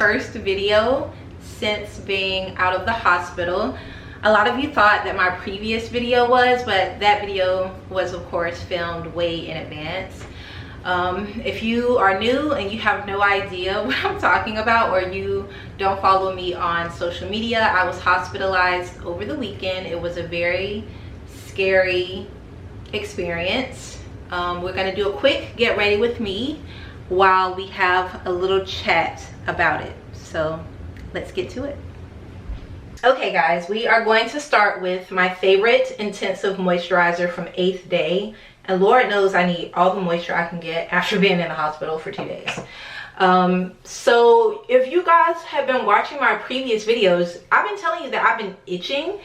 first video since being out of the hospital. A lot of you thought that my previous video was, but that video was of course filmed way in advance. If you are new and you have no idea what I'm talking about, or you don't follow me on social media, I was hospitalized over the weekend. It was a very scary experience. We're gonna do a quick get ready with me while we have a little chat about it. So let's get to it. Okay guys, we are going to start with my favorite intensive moisturizer from 8th Day. And Lord knows I need all the moisture I can get after being in the hospital for 2 days. So if you guys have been watching my previous videos, I've been telling you that I've been itching.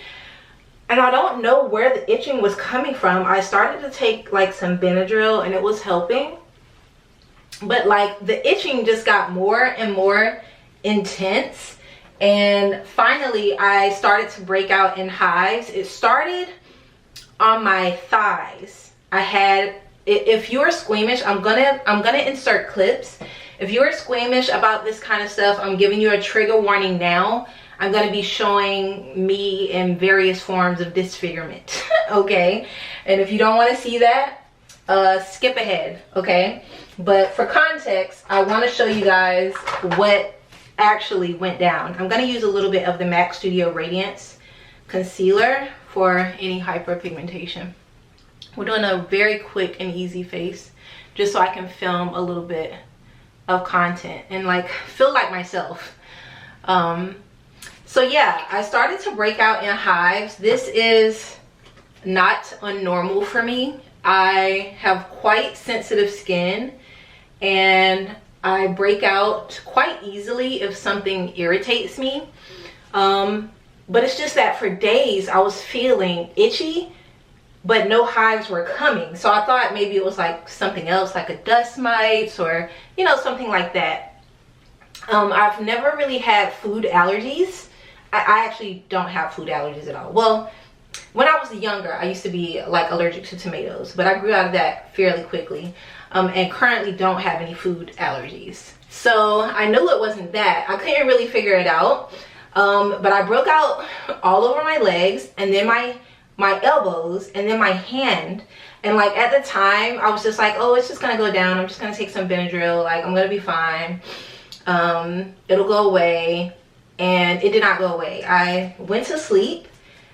And I don't know where the itching was coming from. I started to take like some Benadryl and it was helping. But like the itching just got more and more intense. And finally I started to break out in hives. It started on my thighs. I had, if you're squeamish, I'm gonna insert clips. If you're squeamish about this kind of stuff, I'm giving you a trigger warning now. I'm going to be showing me in various forms of disfigurement, okay? And if you don't want to see that, skip ahead, okay? But for context, I want to show you guys what actually went down. I'm going to use a little bit of the MAC Studio Radiance Concealer for any hyperpigmentation. We're doing a very quick and easy face, just so I can film a little bit of content and like feel like myself. So yeah, I started to break out in hives. This is not unnormal for me. I have quite sensitive skin and I break out quite easily if something irritates me. But it's just that for days I was feeling itchy, but no hives were coming. So I thought maybe it was like something else, like a dust mites or, you know, something like that. I've never really had food allergies. I actually don't have food allergies at all. Well, when I was younger, I used to be like allergic to tomatoes, but I grew out of that fairly quickly, and currently don't have any food allergies. So I knew it wasn't that. I couldn't really figure it out, but I broke out all over my legs and then my elbows and then my hand. And like at the time, I was just like, oh, it's just gonna go down. I'm just gonna take some Benadryl. Like I'm gonna be fine. It'll go away. And it did not go away. I went to sleep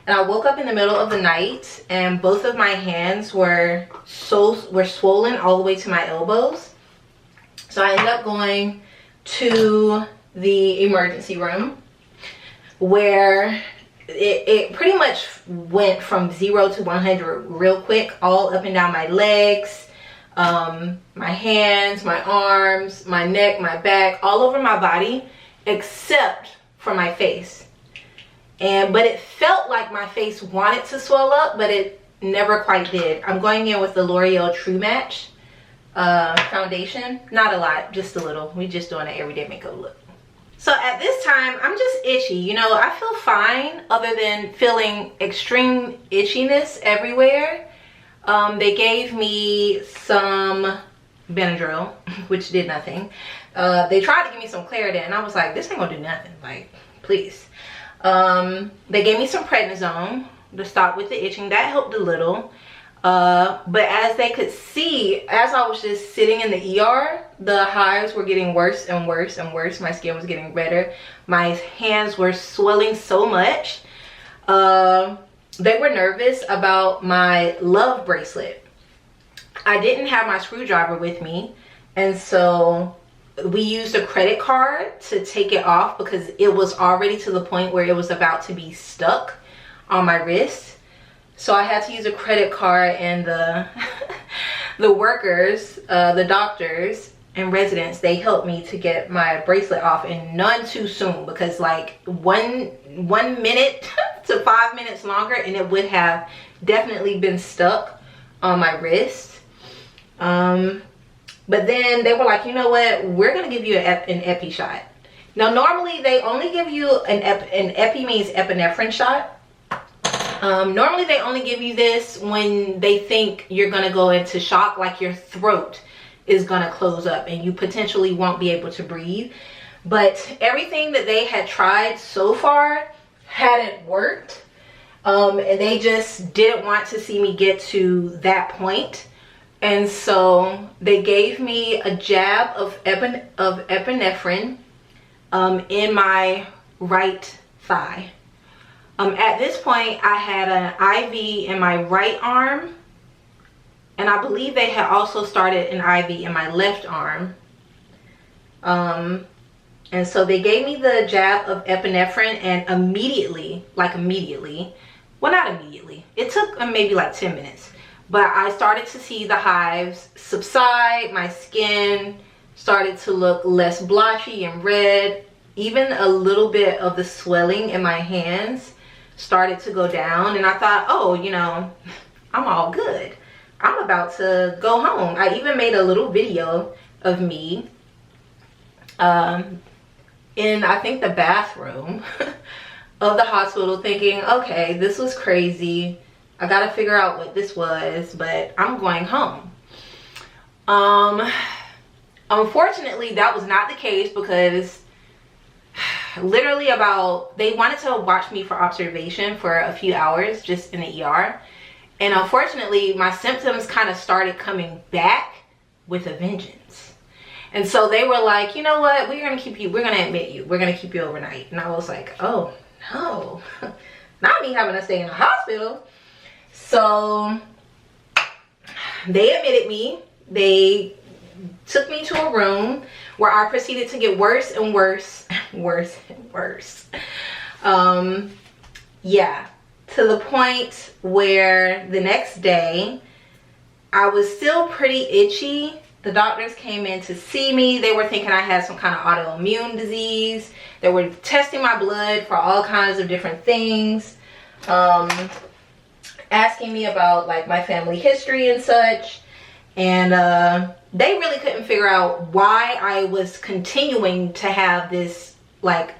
and I woke up in the middle of the night and both of my hands were swollen all the way to my elbows. So I ended up going to the emergency room where it pretty much went from 0 to 100 real quick, all up and down my legs, my hands, my arms, my neck, my back, all over my body, except for my face. But it felt like my face wanted to swell up, but it never quite did. I'm going in with the L'Oreal True Match foundation. Not a lot, just a little. We're just doing an everyday makeup look. So at this time, I'm just itchy. You know, I feel fine other than feeling extreme itchiness everywhere. They gave me some Benadryl, which did nothing. They tried to give me some Claritin and I was like, this ain't gonna do nothing, like please. They gave me some prednisone to stop with the itching. That helped a little, but as they could see, as I was just sitting in the ER, the hives were getting worse and worse and worse. My skin was getting redder. My hands were swelling so much. They were nervous about my love bracelet. I didn't have my screwdriver with me, and so we used a credit card to take it off because it was already to the point where it was about to be stuck on my wrist. So I had to use a credit card, and the workers, the doctors and residents, they helped me to get my bracelet off, and none too soon, because like one minute to 5 minutes longer and it would have definitely been stuck on my wrist. But then they were like, you know what, we're gonna give you an epi shot. Now normally they only give you an epi means epinephrine shot. Normally they only give you this when they think you're gonna go into shock, like your throat is gonna close up and you potentially won't be able to breathe. but everything that they had tried so far hadn't worked. And they just didn't want to see me get to that point. And so they gave me a jab of epinephrine in my right thigh. At this point, I had an IV in my right arm, and I believe they had also started an IV in my left arm. And so they gave me the jab of epinephrine, and immediately, well, not immediately, it took maybe like 10 minutes, but I started to see the hives subside. My skin started to look less blotchy and red. Even a little bit of the swelling in my hands started to go down, and I thought, oh, you know, I'm all good. I'm about to go home. I even made a little video of me in, I think, the bathroom of the hospital, thinking, okay, this was crazy. I gotta figure out what this was, but I'm going home. Unfortunately, that was not the case, because literally they wanted to watch me for observation for a few hours just in the ER. And unfortunately, my symptoms kind of started coming back with a vengeance. And so they were like, you know what, we're gonna admit you, we're gonna keep you overnight. And I was like, oh no, not me having to stay in the hospital. So they admitted me. They took me to a room where I proceeded to get worse and worse, worse and worse. Yeah, to the point where the next day I was still pretty itchy. The doctors came in to see me. They were thinking I had some kind of autoimmune disease. They were testing my blood for all kinds of different things, asking me about like my family history and such. And they really couldn't figure out why I was continuing to have this like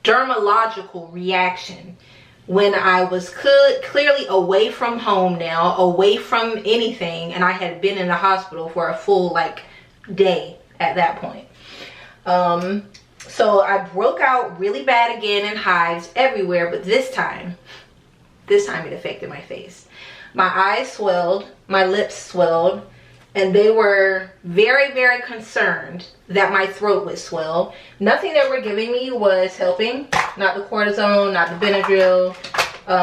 dermatological reaction when I was clearly away from home now, away from anything, and I had been in the hospital for a full like day at that point. So I broke out really bad again in hives everywhere, but this time it affected my face. My eyes swelled, my lips swelled, and they were very, very concerned that my throat would swell. Nothing they were giving me was helping. Not the cortisone, not the Benadryl.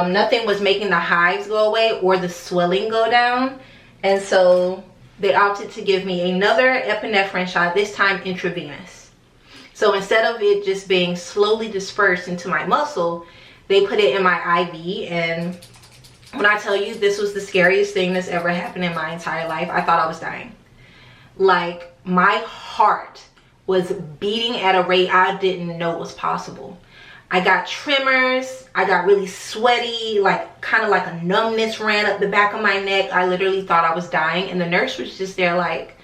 Nothing was making the hives go away or the swelling go down. And so they opted to give me another epinephrine shot, this time intravenous. So instead of it just being slowly dispersed into my muscle, they put it in my IV. And when I tell you, this was the scariest thing that's ever happened in my entire life, I thought I was dying. Like, my heart was beating at a rate I didn't know was possible. I got tremors, I got really sweaty, like kind of like a numbness ran up the back of my neck. I literally thought I was dying, and the nurse was just there like,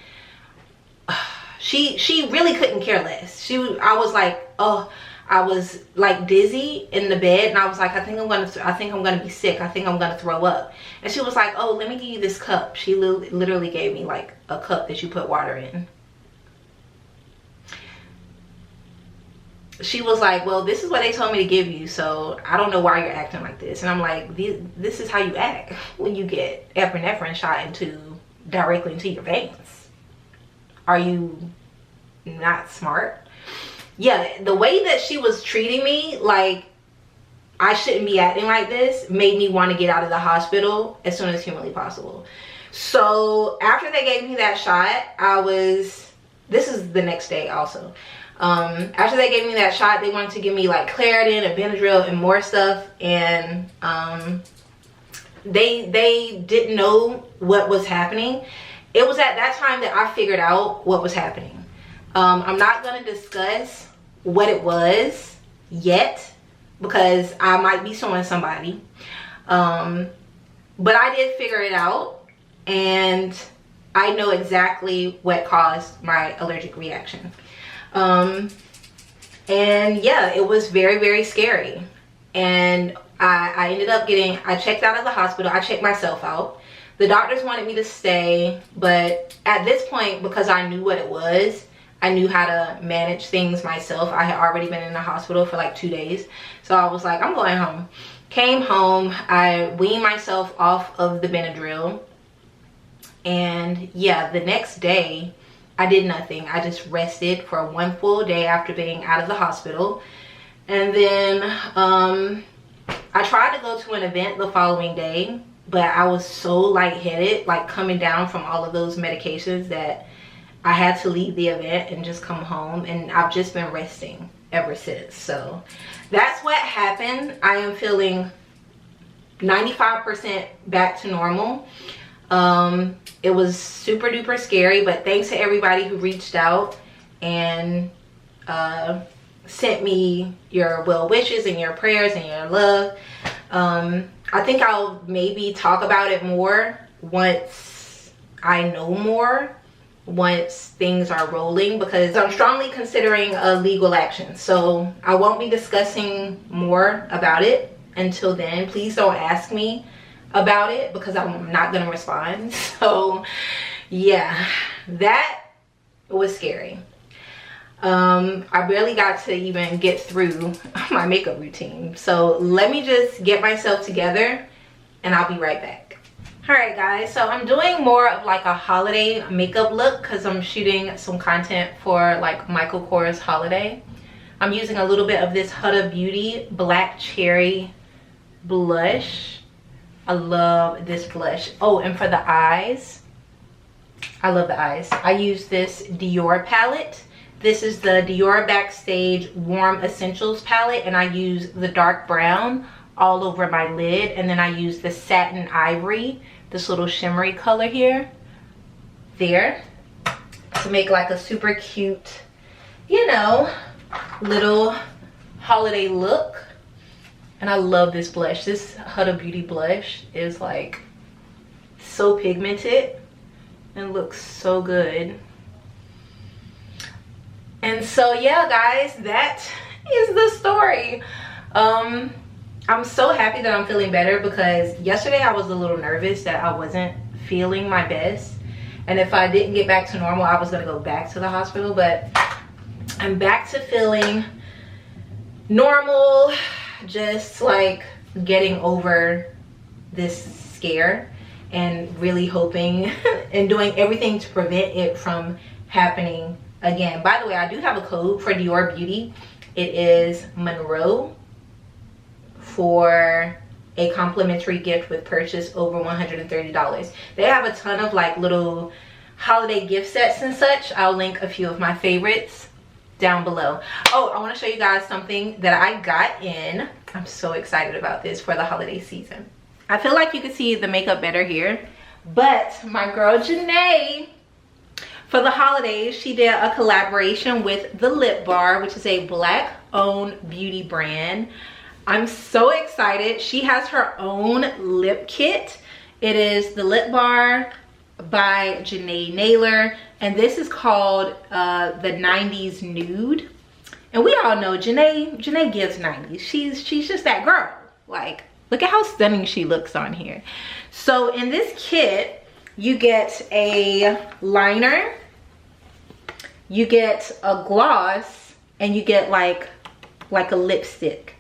she really couldn't care less. I was like, oh, I was like dizzy in the bed, and I was like, I think I'm gonna be sick. I think I'm gonna throw up. And she was like, oh, let me give you this cup. She literally gave me like a cup that you put water in. She was like, well, this is what they told me to give you, so I don't know why you're acting like this. And I'm like, this is how you act when you get epinephrine shot directly into your veins. Are you not smart? Yeah, the way that she was treating me, like I shouldn't be acting like this, made me want to get out of the hospital as soon as humanly possible. So after they gave me that shot, this is the next day also. After they gave me that shot, they wanted to give me like Claritin and Benadryl and more stuff. And they didn't know what was happening. It was at that time that I figured out what was happening. I'm not going to discuss what it was yet, because I might be suing somebody. But I did figure it out, and I know exactly what caused my allergic reaction. And yeah, it was very, very scary. And I ended up I checked out of the hospital. I checked myself out. The doctors wanted me to stay, but at this point, because I knew what it was, I knew how to manage things myself. I had already been in the hospital for like 2 days. So I was like, I'm going home. Came home, I weaned myself off of the Benadryl. And yeah, the next day, I did nothing. I just rested for 1 full day after being out of the hospital. And then I tried to go to an event the following day, but I was so lightheaded, like coming down from all of those medications, that I had to leave the event and just come home. And I've just been resting ever since. So that's what happened. I am feeling 95% back to normal. It was super duper scary, but thanks to everybody who reached out and sent me your well wishes and your prayers and your love. I think I'll maybe talk about it more once I know more, once things are rolling, because I'm strongly considering a legal action. So I won't be discussing more about it until then. Please don't ask me about it because I'm not gonna respond. So yeah, that was scary. I barely got to even get through my makeup routine. So let me just get myself together and I'll be right back. All right guys, so I'm doing more of like a holiday makeup look because I'm shooting some content for like Michael Kors holiday. I'm using a little bit of this Huda Beauty Black Cherry blush. I love this blush. Oh, and for the eyes, I love the eyes. I use this Dior palette. This is the Dior Backstage Warm Essentials palette, and I use the dark brown all over my lid, and then I use the Satin Ivory, this little shimmery color here, there, to make like a super cute, you know, little holiday look. And I love this blush. This Huda Beauty blush is like so pigmented and looks so good. And so yeah guys, that is the story. I'm so happy that I'm feeling better, because yesterday I was a little nervous that I wasn't feeling my best, and if I didn't get back to normal I was gonna go back to the hospital. But I'm back to feeling normal, just like getting over this scare and really hoping and doing everything to prevent it from happening again. By the way, I do have a code for Dior Beauty. It is MONROE for a complimentary gift with purchase over $130. They have a ton of like little holiday gift sets and such. I'll link a few of my favorites down below. Oh, I want to show you guys something that I got in. I'm so excited about this for the holiday season. I feel like you can see the makeup better here, but my girl Janae, for the holidays, she did a collaboration with the Lip Bar, which is a Black owned beauty brand. I'm so excited. She has her own lip kit. It is the Lip Bar by Janae Naylor, and this is called the 90s Nude. And we all know Janae gives 90s. She's just that girl. Like, look at how stunning she looks on here. So in this kit, you get a liner, you get a gloss, and you get like a lipstick.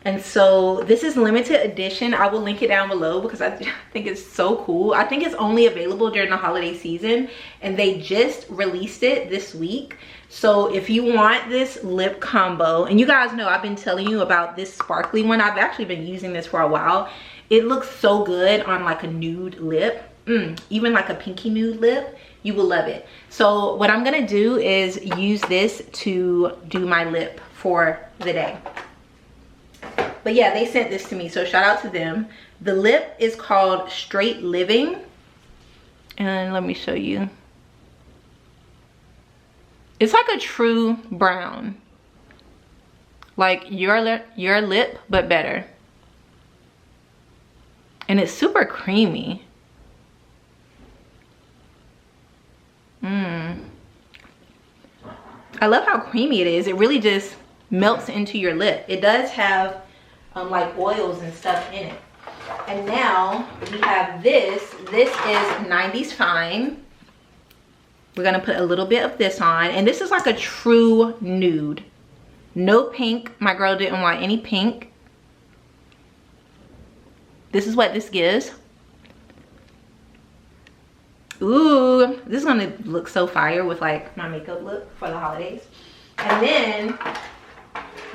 And so this is limited edition. I will link it down below because I think it's so cool. I think it's only available during the holiday season, and they just released it this week. So if you want this lip combo, and you guys know I've been telling you about this sparkly one. I've actually been using this for a while. It looks so good on like a nude lip, even like a pinky nude lip. You will love it. So what I'm gonna do is use this to do my lip for the day. But yeah, they sent this to me, so shout out to them. The lip is called Straight Living, and let me show you. It's like a true brown, like your lip but better, and it's super creamy. I love how creamy it is. It really just melts into your lip. It does have like oils and stuff in it. And now we have this. This is 90s Fine. We're gonna put a little bit of this on, and this is like a true nude. No pink. My girl didn't want any pink. This is what this gives. Ooh, this is gonna look so fire with like my makeup look for the holidays. And then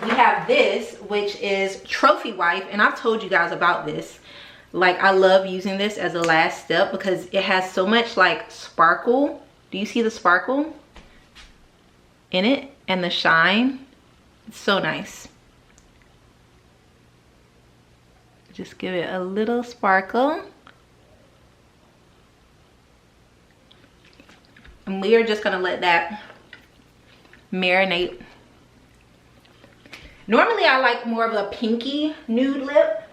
we have this, which is Trophy Wife, and I've told you guys about this. Like, I love using this as a last step because it has so much like sparkle. Do you see the sparkle in it and the shine? It's so nice. Just give it a little sparkle. And we are just gonna let that marinate. Normally I like more of a pinky nude lip.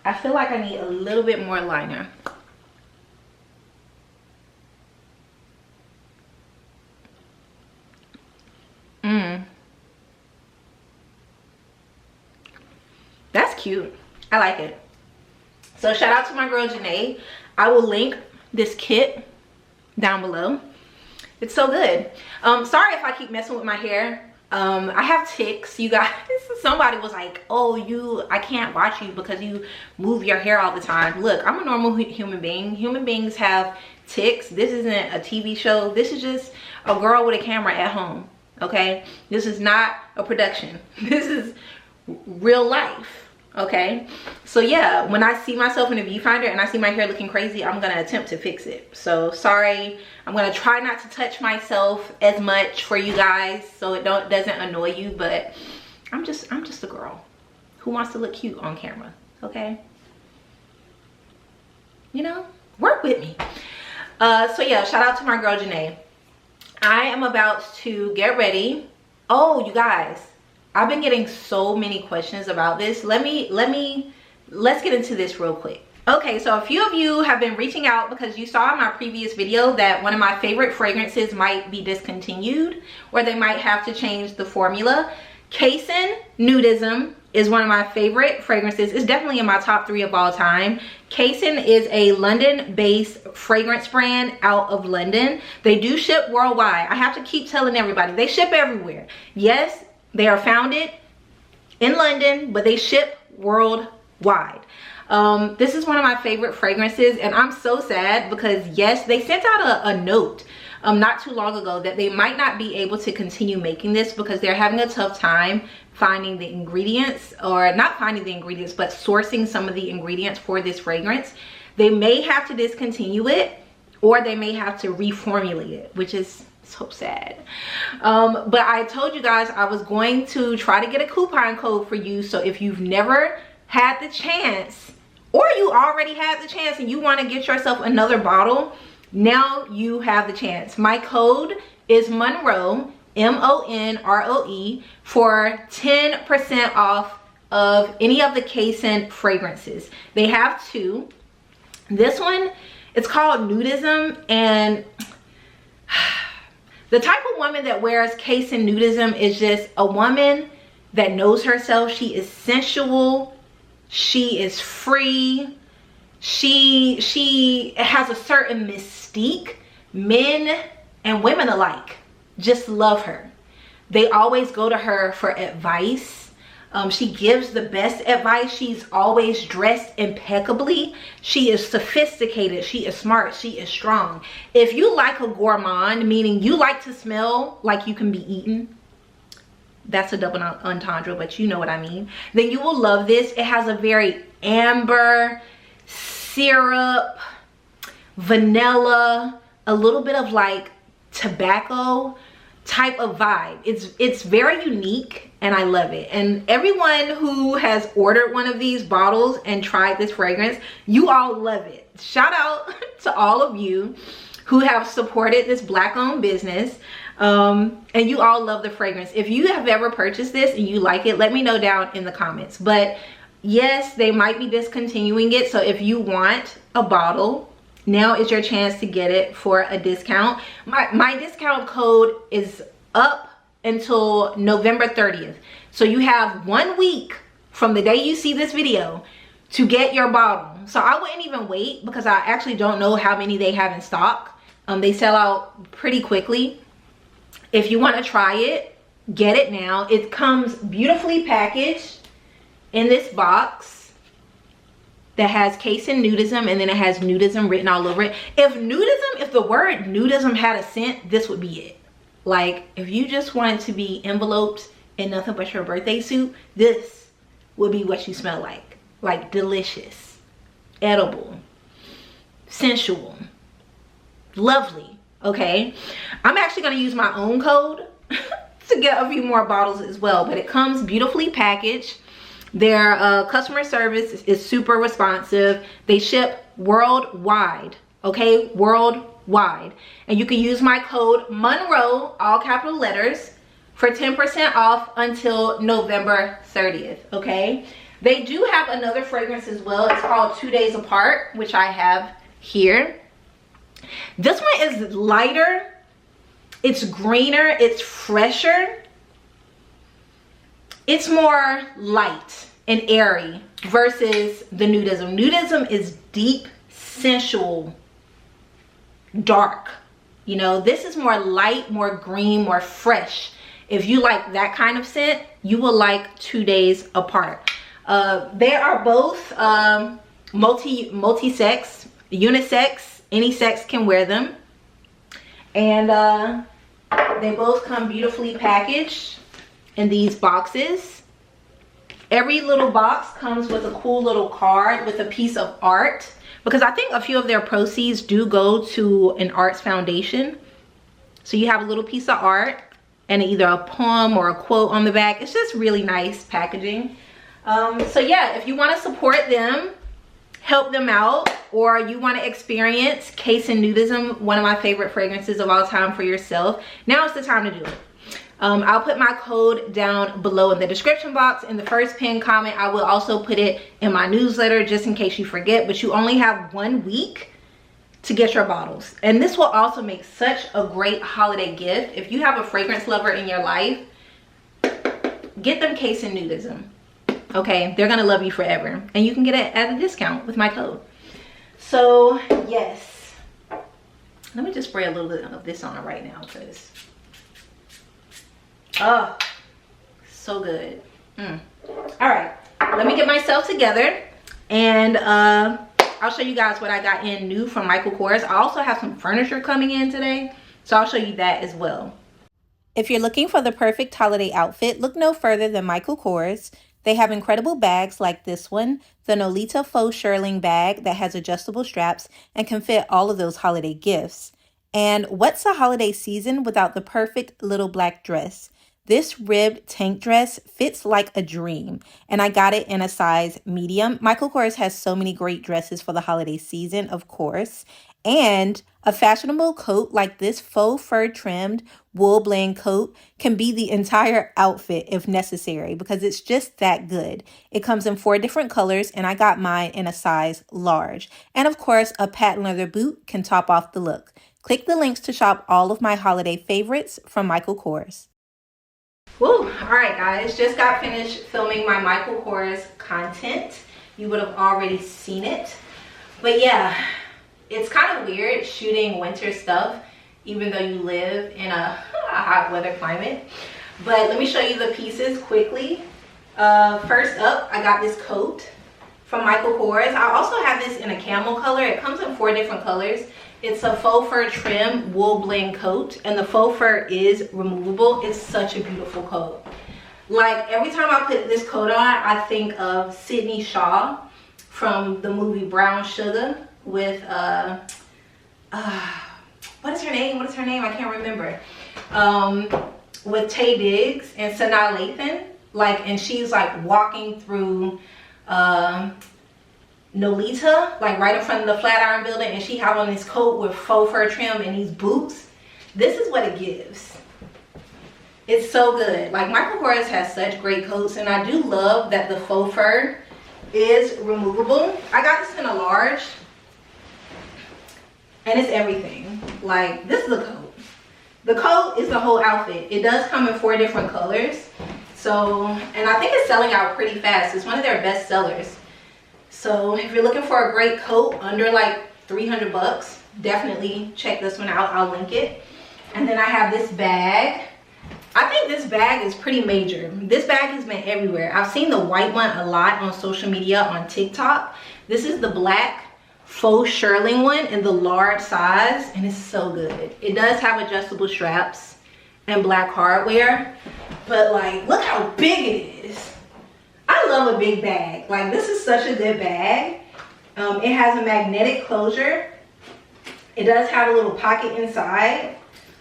I feel like I need a little bit more liner. That's cute. I like it. So shout out to my girl Janae. I will link this kit down below. It's so good. Sorry if I keep messing with my hair. I have tics, you guys. Somebody was like, oh, I can't watch you because you move your hair all the time. Look, I'm a normal human being. Human beings have tics. This isn't a TV show. This is just a girl with a camera at home, okay? This is not a production. This is real life. Okay, so yeah, when I see myself in a viewfinder and I see my hair looking crazy, I'm gonna attempt to fix it. So sorry, I'm gonna try not to touch myself as much for you guys so it doesn't annoy you, but I'm just a girl who wants to look cute on camera. Okay, you know, work with me. So yeah, shout out to my girl Janae. I am about to get ready. Oh, you guys, I've been getting so many questions about this. Let's get into this real quick. Okay, so a few of you have been reaching out because you saw in my previous video that one of my favorite fragrances might be discontinued, or they might have to change the formula. Casein Nudism is one of my favorite fragrances. It's definitely in my top 3 of all time. Casein is a London-based fragrance brand out of London. They do ship worldwide. I have to keep telling everybody, they ship everywhere. Yes, they are founded in London, but they ship worldwide. This is one of my favorite fragrances, and I'm so sad because yes, they sent out a note not too long ago that they might not be able to continue making this because they're having a tough time finding the ingredients, or not finding the ingredients, but sourcing some of the ingredients for this fragrance. They may have to discontinue it, or they may have to reformulate it, which is so sad. But I told you guys I was going to try to get a coupon code for you. So if you've never had the chance, or you already had the chance and you want to get yourself another bottle, now you have the chance. My code is MONROE, M-O-N-R-O-E, for 10% off of any of the Casein fragrances. They have 2. This one, it's called Nudism, and the type of woman that wears Casein Nudism is just a woman that knows herself. She is sensual. She is free. She has a certain mystique. Men and women alike just love her. They always go to her for advice. She gives the best advice. She's always dressed impeccably. She is sophisticated. She is smart. She is strong. If you like a gourmand, meaning you like to smell like you can be eaten, that's a double entendre, but you know what I mean, then you will love this. It has a very amber, syrup, vanilla, a little bit of like tobacco type of vibe. It's very unique and I love it. And everyone who has ordered one of these bottles and tried this fragrance, you all love it. Shout out to all of you who have supported this Black-owned business, and you all love the fragrance. If you have ever purchased this and you like it, let me know down in the comments. But yes, they might be discontinuing it, so if you want a bottle, now is your chance to get it for a discount. My discount code is up until November 30th. So you have 1 week from the day you see this video to get your bottle. So I wouldn't even wait because I actually don't know how many they have in stock. They sell out pretty quickly. If you want to try it, get it now. It comes beautifully packaged in this box that has Casein Nudism, and then it has nudism written all over it. If the word nudism had a scent, this would be it. Like, if you just wanted to be enveloped in nothing but your birthday suit, this would be what you smell like. Like, delicious, edible, sensual, lovely. Okay, I'm actually going to use my own code to get a few more bottles as well, but it comes beautifully packaged. Their customer service is super responsive. They ship worldwide, okay, worldwide. And you can use my code MONROE, all capital letters, for 10% off until November 30th, okay? They do have another fragrance as well. It's called 2 Days Apart, which I have here. This one is lighter, it's greener, it's fresher. It's more light and airy versus the nudism. Nudism is deep, sensual, dark. You know, this is more light, more green, more fresh. If you like that kind of scent, you will like 2 Days Apart. They are both multi-sex, unisex. Any sex can wear them. And they both come beautifully packaged in these boxes. Every little box comes with a cool little card with a piece of art, because I think a few of their proceeds do go to an arts foundation. So you have a little piece of art and either a poem or a quote on the back. It's just really nice packaging. So yeah, if you want to support them, help them out, or you want to experience Casein Nudism, one of my favorite fragrances of all time, for yourself, now is the time to do it. I'll put my code down below in the description box. In the first pinned comment, I will also put it in my newsletter just in case you forget, but you only have 1 week to get your bottles. And this will also make such a great holiday gift. If you have a fragrance lover in your life, get them Casein Nudism. Okay, they're gonna love you forever. And you can get it at a discount with my code. So yes, let me just spray a little bit of this on it right now, because oh, so good. All right, let me get myself together, and I'll show you guys what I got in new from Michael Kors. I also have some furniture coming in today, so I'll show you that as well. If you're looking for the perfect holiday outfit, look no further than Michael Kors. They have incredible bags like this one, the Nolita Faux Shearling bag that has adjustable straps and can fit all of those holiday gifts. And what's a holiday season without the perfect little black dress? This ribbed tank dress fits like a dream, and I got it in a size medium. Michael Kors has so many great dresses for the holiday season, of course. And a fashionable coat like this faux fur trimmed wool blend coat can be the entire outfit if necessary, because it's just that good. It comes in 4 different colors, and I got mine in a size large. And of course, a patent leather boot can top off the look. Click the links to shop all of my holiday favorites from Michael Kors. Woo! All right, guys, just got finished filming my Michael Kors content. You would have already seen it, but yeah, it's kind of weird shooting winter stuff even though you live in a hot weather climate. But let me show you the pieces quickly. First up, I got this coat from Michael Kors. I also have this in a camel color. It comes in 4 different colors. It's a faux fur trim wool blend coat, and the faux fur is removable. It's such a beautiful coat. Like, every time I put this coat on, I think of Sydney Shaw from the movie Brown Sugar with what is her name? I can't remember. With Taye Diggs and Sanaa Lathan. Like, and she's like walking through Nolita, like right in front of the Flatiron Building, and she have on this coat with faux fur trim and these boots. This is what it gives. It's so good. Like, Michael Kors has such great coats, and I do love that the faux fur is removable. I got this in a large, and it's everything. Like, this is the coat. The coat is the whole outfit. It does come in 4 different colors. So, and I think it's selling out pretty fast. It's one of their best sellers. So if you're looking for a great coat under like 300 bucks, definitely check this one out. I'll link it. And then I have this bag. I think this bag is pretty major. This bag has been everywhere. I've seen the white one a lot on social media, on TikTok. This is the black faux shearling one in the large size, and it's so good. It does have adjustable straps and black hardware, but like, look how big it is. I love a big bag. Like, this is such a good bag. It has a magnetic closure. It does have a little pocket inside,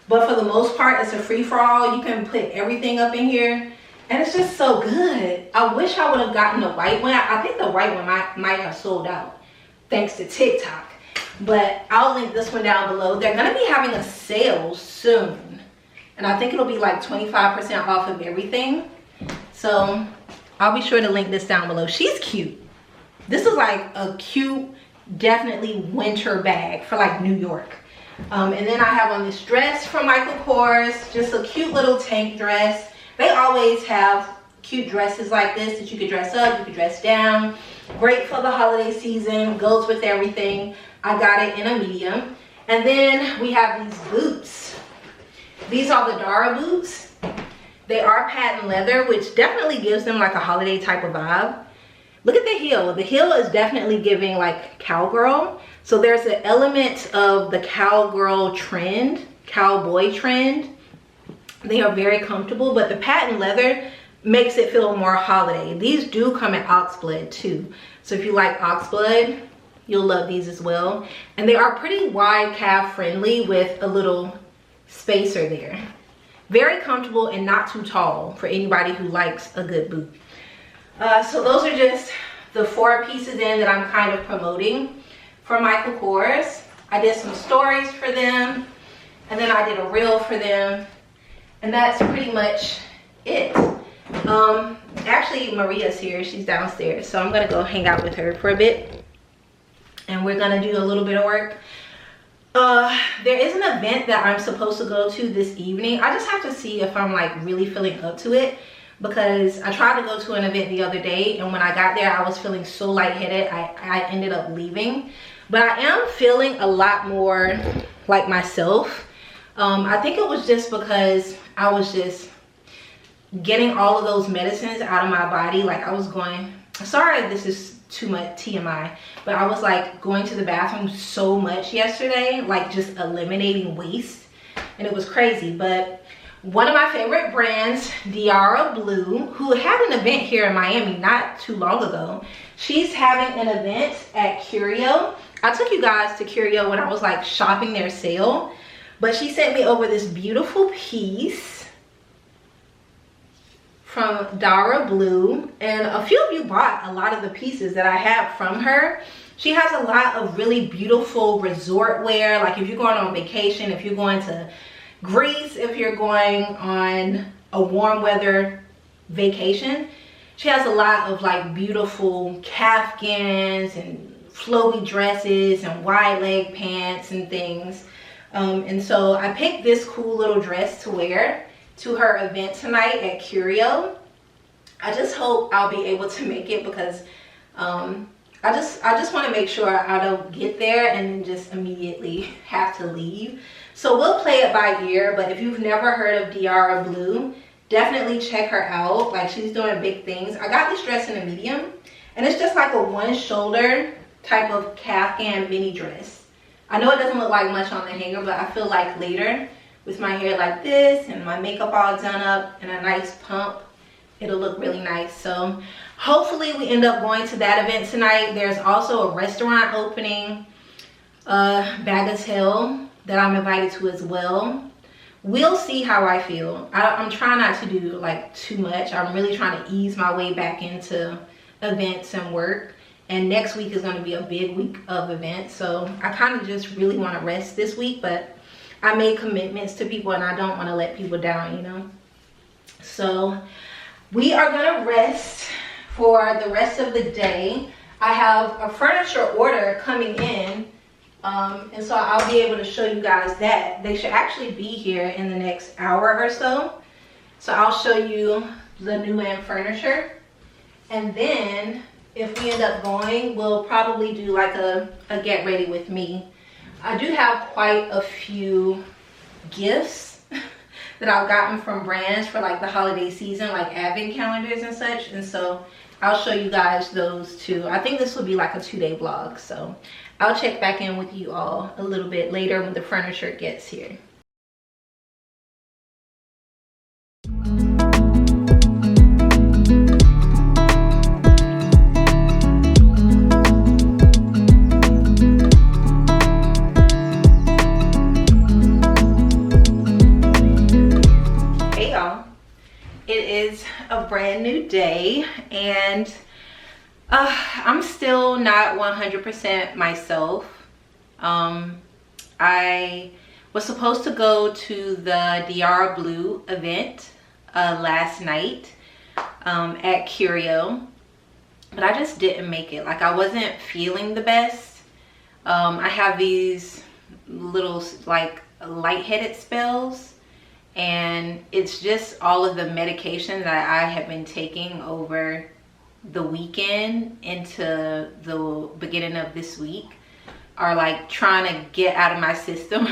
but for the most part, it's a free-for-all. You can put everything up in here, and it's just so good. I wish I would have gotten the white one. I think the white one might have sold out thanks to TikTok, but I'll link this one down below. They're gonna be having a sale soon, and I think it'll be like 25% off of everything. So I'll be sure to link this down below. She's cute. This is like a cute, definitely winter bag for like New York. And then I have on this dress from Michael Kors, just a cute little tank dress. They always have cute dresses like this that you could dress up, you could dress down. Great for the holiday season, goes with everything. I got it in a medium. And then we have these boots. These are the Dara boots. They are patent leather, which definitely gives them like a holiday type of vibe. Look at the heel. The heel is definitely giving like cowgirl. So there's an element of the cowgirl trend, cowboy trend. They are very comfortable, but the patent leather makes it feel more holiday. These do come in oxblood too. So if you like oxblood, you'll love these as well. And they are pretty wide calf friendly with a little spacer there. Very comfortable and not too tall for anybody who likes a good boot. So those are just the 4 pieces in that I'm kind of promoting for Michael Kors. I did some stories for them, and then I did a reel for them, and that's pretty much it. Actually, Maria's here. She's downstairs, so I'm gonna go hang out with her for a bit, and we're gonna do a little bit of work. There is an event that I'm supposed to go to this evening. I just have to see if I'm like really feeling up to it, because I tried to go to an event the other day, and when I got there I was feeling so lightheaded I ended up leaving. But I am feeling a lot more like myself. I think it was just because I was just getting all of those medicines out of my body. Like, I was going, sorry if this is too much TMI, but I was like going to the bathroom so much yesterday, like just eliminating waste, and it was crazy. But one of my favorite brands, Diara Blue, who had an event here in Miami not too long ago, she's having an event at Curio. I took you guys to Curio when I was like shopping their sale, but she sent me over this beautiful piece from Diara Blue, and a few of you bought a lot of the pieces that I have from her. She has a lot of really beautiful resort wear, like if you're going on vacation, if you're going to Greece, if you're going on a warm weather vacation. She has a lot of like beautiful caftans and flowy dresses and wide leg pants and things. And so I picked this cool little dress to wear to her event tonight at Curio. I just hope I'll be able to make it, because I just want to make sure I don't get there and then just immediately have to leave. So we'll play it by ear, but if you've never heard of Diara Blue, definitely check her out. Like, she's doing big things. I got this dress in a medium, and it's just like a one shoulder type of caftan mini dress. I know it doesn't look like much on the hanger, but I feel like later with my hair like this and my makeup all done up and a nice pump, it'll look really nice. So hopefully we end up going to that event tonight. There's also a restaurant opening, Bagatelle, that I'm invited to as well. We'll see how I feel. I'm trying not to do like too much. I'm really trying to ease my way back into events and work. And next week is going to be a big week of events. So I kind of just really want to rest this week, but I made commitments to people and I don't want to let people down, you know. So we are going to rest for the rest of the day. I have a furniture order coming in. And so I'll be able to show you guys that. They should actually be here in the next hour or so. So I'll show you the new in furniture. And then if we end up going, we'll probably do like a get ready with me. I do have quite a few gifts that I've gotten from brands for like the holiday season, like advent calendars and such, and so I'll show you guys those too. I think this will be like a 2-day vlog, so I'll check back in with you all a little bit later when the furniture gets here. It is a brand new day, and I'm still not 100% myself. I was supposed to go to the Diara Blue event last night at Curio, but I just didn't make it. Like, I wasn't feeling the best. I have these little like lightheaded spells, and it's just all of the medication that I have been taking over the weekend into the beginning of this week are like trying to get out of my system.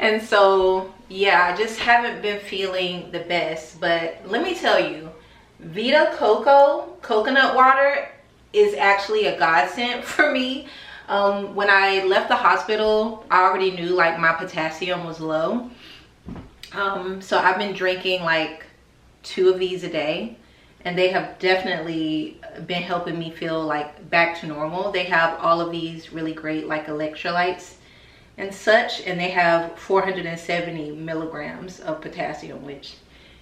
And so yeah, I just haven't been feeling the best. But let me tell you, Vita Coco coconut water is actually a godsend for me. When I left the hospital, I already knew like my potassium was low. So I've been drinking like 2 of these a day, and they have definitely been helping me feel like back to normal. They have all of these really great like electrolytes and such, and they have 470 milligrams of potassium, which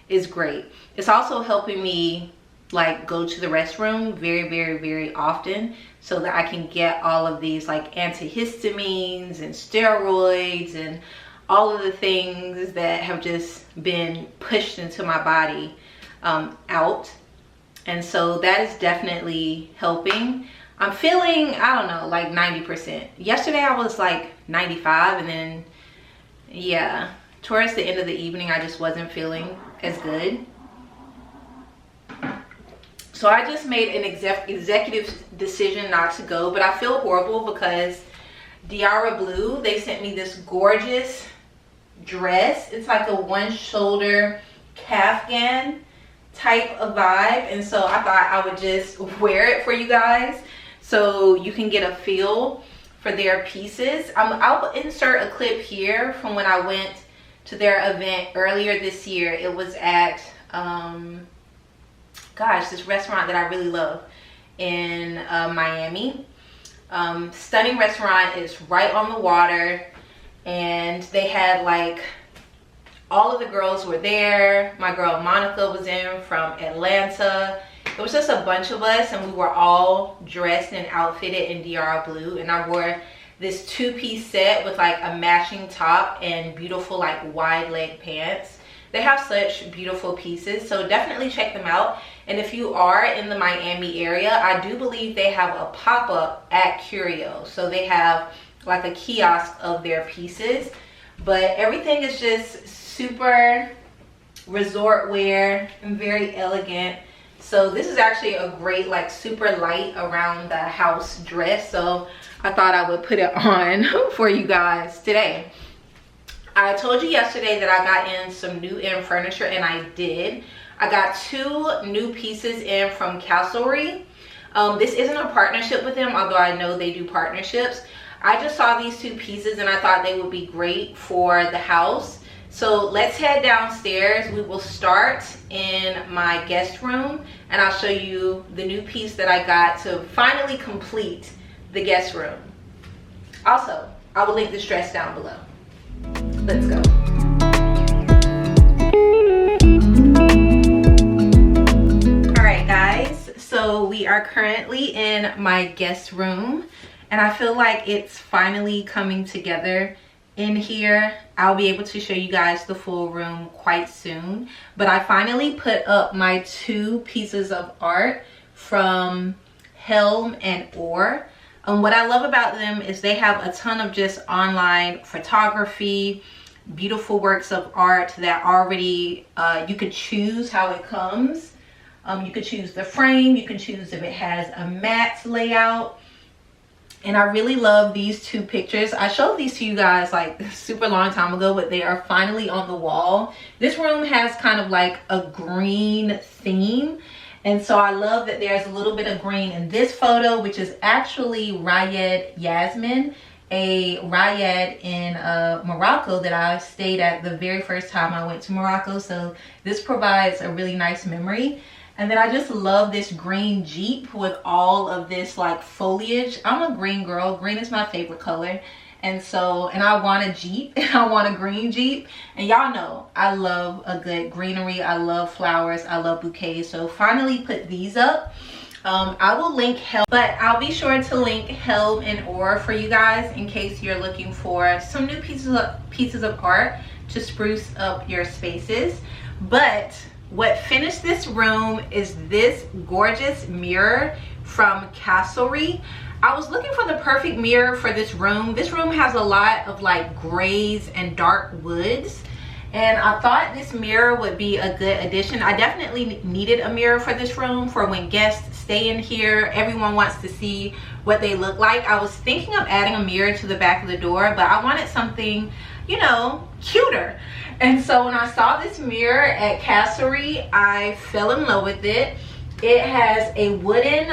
is great. It's also helping me like go to the restroom very often, so that I can get all of these like antihistamines and steroids and all of the things that have just been pushed into my body out. And so that is definitely helping. I'm feeling, I don't know, like 90%. Yesterday I was like 95, and then yeah, towards the end of the evening I just wasn't feeling as good. So I just made an executive decision not to go, but I feel horrible because Diara Blue, they sent me this gorgeous dress. It's like a 1-shoulder caftan type of vibe, and so I thought I would just wear it for you guys so you can get a feel for their pieces. I'll insert a clip here from when I went to their event earlier this year. It was at this restaurant that I really love in Miami. Stunning restaurant. It's right on the water, and they had like all of the girls were there. My girl Monica was in from Atlanta. It was just a bunch of us, and we were all dressed and outfitted in Diara Blue, and I wore this 2-piece set with like a matching top and beautiful like wide leg pants. They have such beautiful pieces, so definitely check them out. And if you are in the Miami area, I do believe they have a pop-up at Curio, so they have like a kiosk of their pieces, but everything is just super resort wear and very elegant. So this is actually a great like super light around the house dress, so I thought I would put it on for you guys today. I told you yesterday that I got in some new furniture, and I did. I got 2 new pieces in from Castlery. This isn't a partnership with them, although I know they do partnerships. I just saw these 2 pieces and I thought they would be great for the house. So let's head downstairs. We will start in my guest room, and I'll show you the new piece that I got to finally complete the guest room. Also, I will link this dress down below. Let's go. All right, guys, so we are currently in my guest room, and I feel like it's finally coming together in here. I'll be able to show you guys the full room quite soon, but I finally put up my 2 pieces of art from Helm and Orr. What I love about them is they have a ton of just online photography, beautiful works of art that already you could choose how it comes. You could choose the frame. You can choose if it has a matte layout. And I really love these two pictures. I showed these to you guys like super long time ago, but they are finally on the wall. This room has kind of like a green theme. And so I love that there's a little bit of green in this photo, which is actually Rayed Yasmin, a Rayed in Morocco that I stayed at the very first time I went to Morocco. So this provides a really nice memory. And then I just love this green Jeep with all of this like foliage. I'm a green girl. Green is my favorite color. And I want a Jeep, and I want a green Jeep. And y'all know I love a good greenery. I love flowers. I love bouquets. So finally put these up. I will link Helm, but I'll be sure to link Helm and Or for you guys in case you're looking for some new pieces of art to spruce up your spaces. But what finished this room is this gorgeous mirror from Castlery. I was looking for the perfect mirror for this room. This room has a lot of like grays and dark woods, and I thought this mirror would be a good addition. I definitely needed a mirror for this room for when guests stay in here. Everyone wants to see what they look like. I was thinking of adding a mirror to the back of the door, but I wanted something, you know, cuter. And so when I saw this mirror at Castlery, I fell in love with it. It has a wooden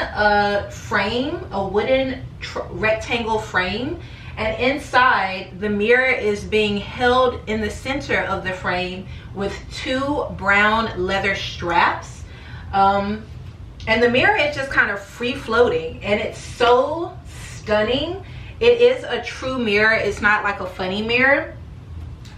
frame, a wooden rectangle frame, and inside the mirror is being held in the center of the frame with two brown leather straps. And the mirror is just kind of free floating, and it's so stunning. It is a true mirror. It's not like a funny mirror.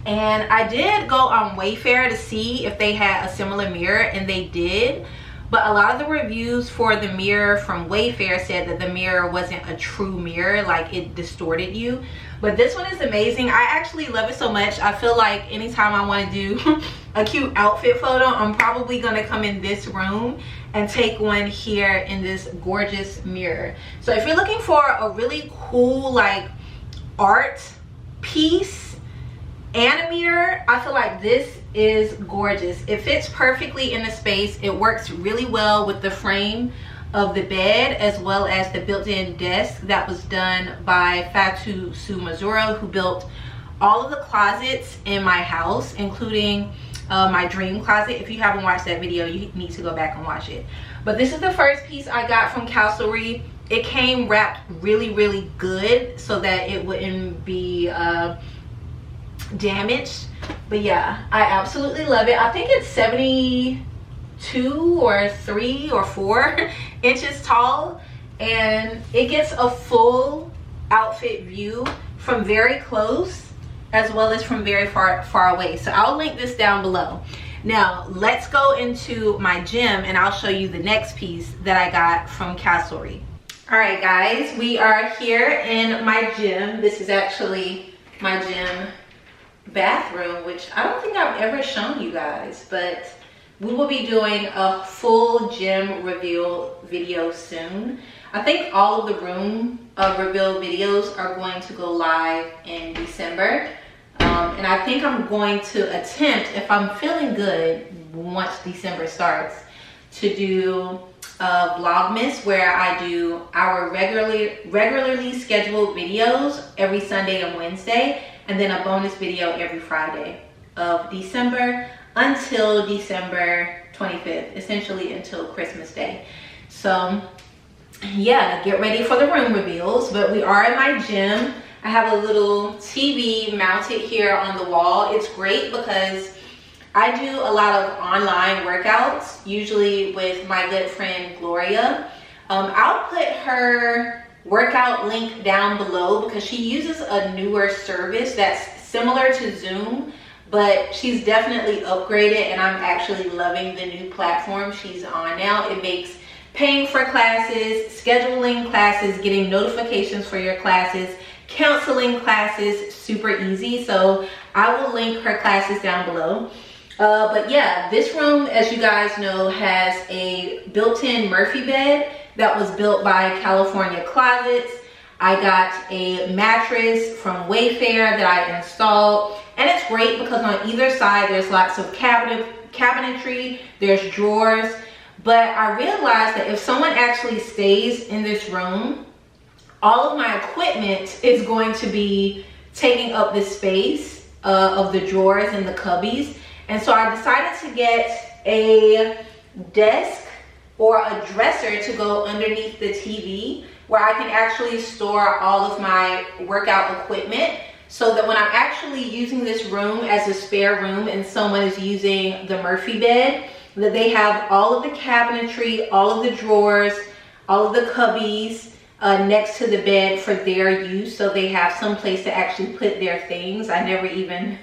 And I did go on Wayfair to see if they had a similar mirror, and they did. But a lot of the reviews for the mirror from Wayfair said that the mirror wasn't a true mirror, like it distorted you. But this one is amazing. I actually love it so much. I feel like anytime I want to do a cute outfit photo, I'm probably going to come in this room and take one here in this gorgeous mirror. So if you're looking for a really cool like art piece and a mirror, I feel like this is gorgeous. It fits perfectly in the space. It works really well with the frame of the bed as well as the built-in desk that was done by Fatou Soumazoro, who built all of the closets in my house, including my dream closet. If you haven't watched that video, you need to go back and watch it. But this is the first piece I got from Castlery. It came wrapped really, really good so that it wouldn't be damaged. But yeah, I absolutely love it. I think it's 72 or 3 or 4 inches tall, and it gets a full outfit view from very close as well as from very far away. So I'll link this down below. Now let's go into my gym and I'll show you the next piece that I got from Castlery. All right guys, we are here in my gym. This is actually my gym bathroom, which I don't think I've ever shown you guys, but we will be doing a full gym reveal video soon. I think all of the room reveal videos are going to go live in December, and I think I'm going to attempt, if I'm feeling good once December starts, to do Vlogmas, where I do our regularly scheduled videos every Sunday and Wednesday, and then a bonus video every Friday of December until December 25th, essentially until Christmas Day. So yeah, get ready for the room reveals. But we are in my gym. I have a little TV mounted here on the wall. It's great because I do a lot of online workouts, usually with my good friend Gloria. I'll put her workout link down below because she uses a newer service that's similar to Zoom, but she's definitely upgraded, and I'm actually loving the new platform she's on now. It makes paying for classes, scheduling classes, getting notifications for your classes, counseling classes super easy. So I will link her classes down below. But yeah, this room, as you guys know, has a built-in Murphy bed that was built by California Closets. I got a mattress from Wayfair that I installed, and it's great because on either side there's lots of cabinetry, there's drawers, But I realized that if someone actually stays in this room, all of my equipment is going to be taking up the space of the drawers and the cubbies. And so I decided to get a desk or a dresser to go underneath the TV, where I can actually store all of my workout equipment, so that when I'm actually using this room as a spare room and someone is using the Murphy bed, that they have all of the cabinetry, all of the drawers, all of the cubbies next to the bed for their use, so they have some place to actually put their things. I never even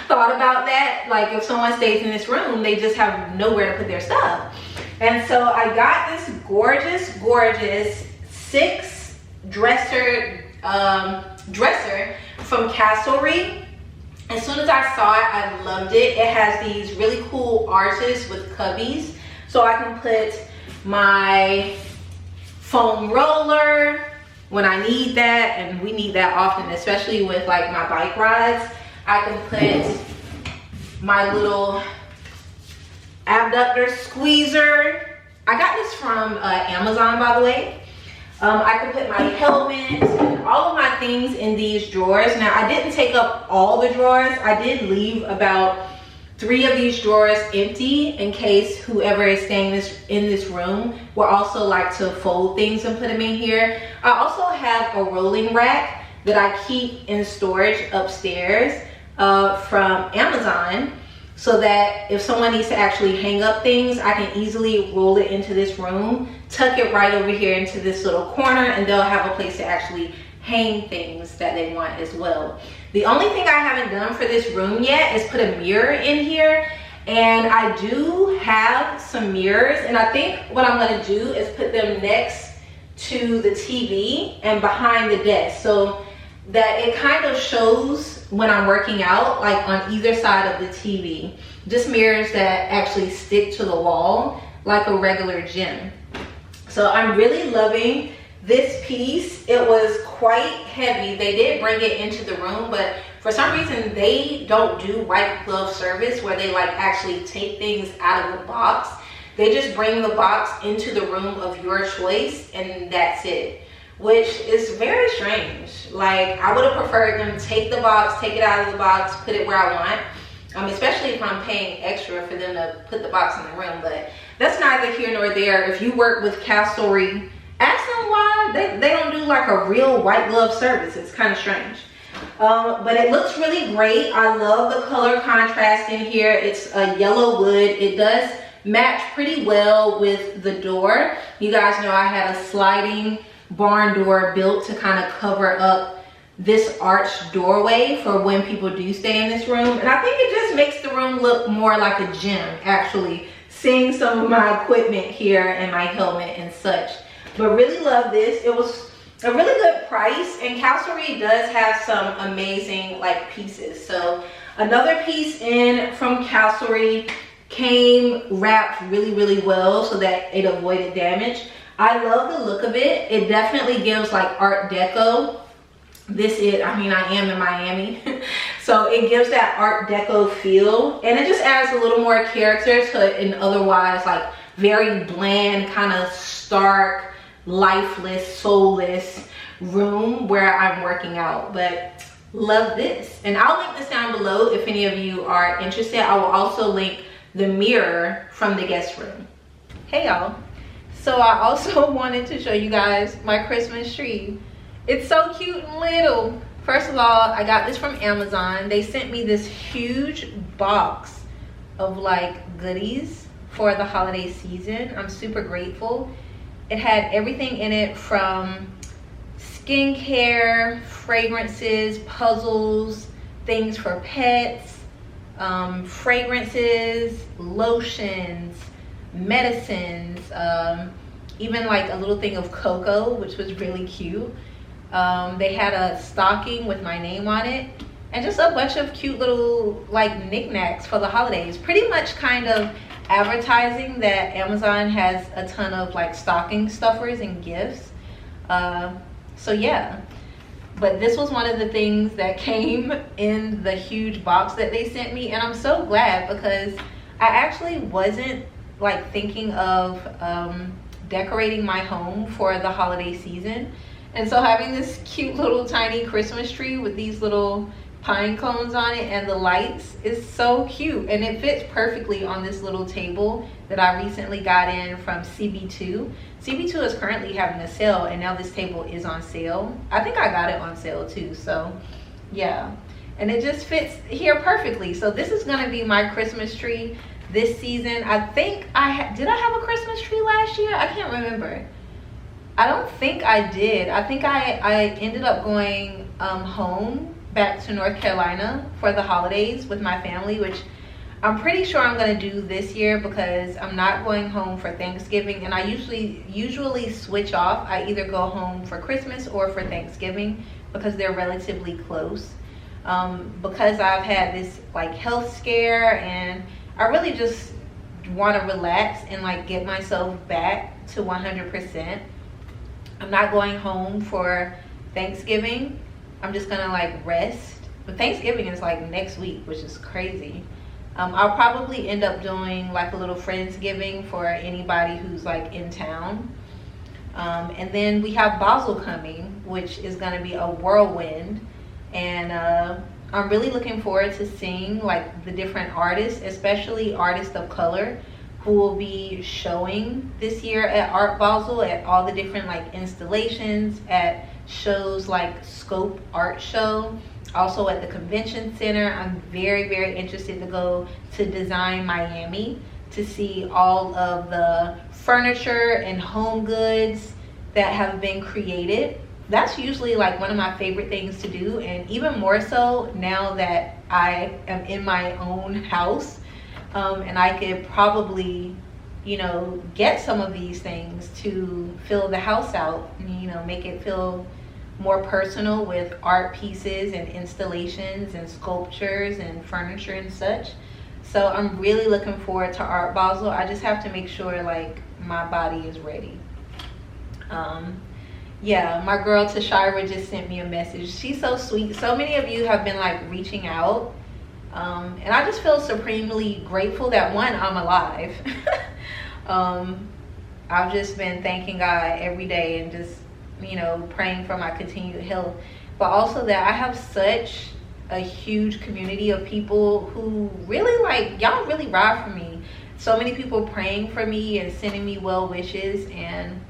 thought about that. Like, if someone stays in this room, they just have nowhere to put their stuff. And so I got this gorgeous 6 dresser from Castlery. As soon as I saw it, I loved it. It has these really cool arches with cubbies, so I can put my foam roller when I need that, and we need that often, especially with like my bike rides. I can put my little abductor squeezer. I got this from Amazon, by the way. I could put my helmet and all of my things in these drawers. Now, I didn't take up all the drawers. I did leave about 3 of these drawers empty in case whoever is staying in this room will also like to fold things and put them in here. I also have a rolling rack that I keep in storage upstairs from Amazon, so that if someone needs to actually hang up things, I can easily roll it into this room, tuck it right over here into this little corner, and they'll have a place to actually hang things that they want as well. The only thing I haven't done for this room yet is put a mirror in here, and I do have some mirrors, and I think what I'm going to do is put them next to the TV and behind the desk, so that it kind of shows when I'm working out, like on either side of the TV. Just mirrors that actually stick to the wall like a regular gym. So I'm really loving this piece. It was quite heavy. They did bring it into the room, but for some reason they don't do white glove service where they like actually take things out of the box. They just bring the box into the room of your choice, and that's it, which is very strange. Like, I would have preferred them take the box, take it out of the box, put it where I want, especially if I'm paying extra for them to put the box in the room. But that's neither here nor there. If you work with Castlery, ask them why they don't do like a real white glove service. It's kind of strange. But it looks really great. I love the color contrast in here. It's a yellow wood. It does match pretty well with the door. You guys know I had a sliding barn door built to kind of cover up this arched doorway for when people do stay in this room. And I think it just makes the room look more like a gym, actually, seeing some of my equipment here and my helmet and such. But really love this. It was a really good price, and Castlery does have some amazing like pieces. So another piece in from Castlery came wrapped really well so that it avoided damage. I love the look of it. It definitely gives like Art Deco. I mean, I am in Miami. So it gives that Art Deco feel, and it just adds a little more character to an otherwise like very bland, kind of stark, lifeless, soulless room where I'm working out. But love this, and I'll link this down below if any of you are interested. I will also link the mirror from the guest room. Hey y'all, so I also wanted to show you guys my Christmas tree. It's so cute and little. First of all, I got this from Amazon. They sent me this huge box of like goodies for the holiday season. I'm super grateful. It had everything in it from skincare, fragrances, puzzles, things for pets, fragrances, lotions, medicines, even like a little thing of cocoa, which was really cute. They had a stocking with my name on it, and just a bunch of cute little like knickknacks for the holidays. Pretty much kind of advertising that Amazon has a ton of like stocking stuffers and gifts. So yeah, but this was one of the things that came in the huge box that they sent me, and I'm so glad because I actually wasn't like thinking of decorating my home for the holiday season. And so having this cute little tiny Christmas tree with these little pine cones on it and the lights is so cute, and it fits perfectly on this little table that I recently got in from CB2. CB2 is currently having a sale, and now this table is on sale. I think I got it on sale too, so yeah. And it just fits here perfectly. So this is gonna be my Christmas tree this season. I think did I have a Christmas tree last year? I can't remember. I don't think I did. I think I ended up going home back to North Carolina for the holidays with my family, which I'm pretty sure I'm gonna do this year because I'm not going home for Thanksgiving, and I usually switch off. I either go home for Christmas or for Thanksgiving because they're relatively close. Because I've had this like health scare, and I really just want to relax and like get myself back to 100%. I'm not going home for Thanksgiving. I'm just gonna like rest. But Thanksgiving is like next week, which is crazy. I'll probably end up doing like a little Friendsgiving for anybody who's like in town. And then we have Basel coming, which is gonna be a whirlwind. And I'm really looking forward to seeing like the different artists, especially artists of color, who will be showing this year at Art Basel, at all the different like installations, at shows like Scope Art Show, also at the convention center. I'm very, very interested to go to Design Miami to see all of the furniture and home goods that have been created. That's usually like one of my favorite things to do, and even more so now that I am in my own house, and I could probably, you know, get some of these things to fill the house out, and, you know, make it feel more personal with art pieces and installations and sculptures and furniture and such. So I'm really looking forward to Art Basel. I just have to make sure like my body is ready. Yeah, my girl Tashira just sent me a message. She's so sweet. So many of you have been like reaching out, and I just feel supremely grateful that one, I'm alive. I've just been thanking God every day and just, you know, praying for my continued health, but also that I have such a huge community of people who really like, y'all really ride for me. So many people praying for me and sending me well wishes, and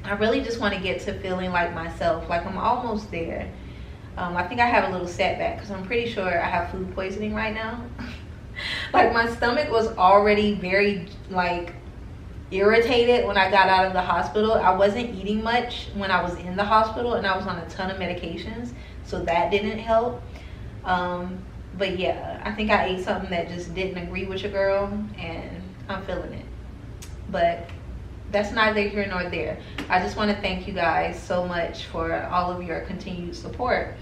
I really just want to get to feeling like myself. Like I'm almost there. I think I have a little setback because I'm pretty sure I have food poisoning right now. Like my stomach was already very like irritated when I got out of the hospital. I wasn't eating much when I was in the hospital, and I was on a ton of medications, so that didn't help. But yeah, I think I ate something that just didn't agree with your girl, and I'm feeling it. But that's neither here nor there. I just want to thank you guys so much for all of your continued support.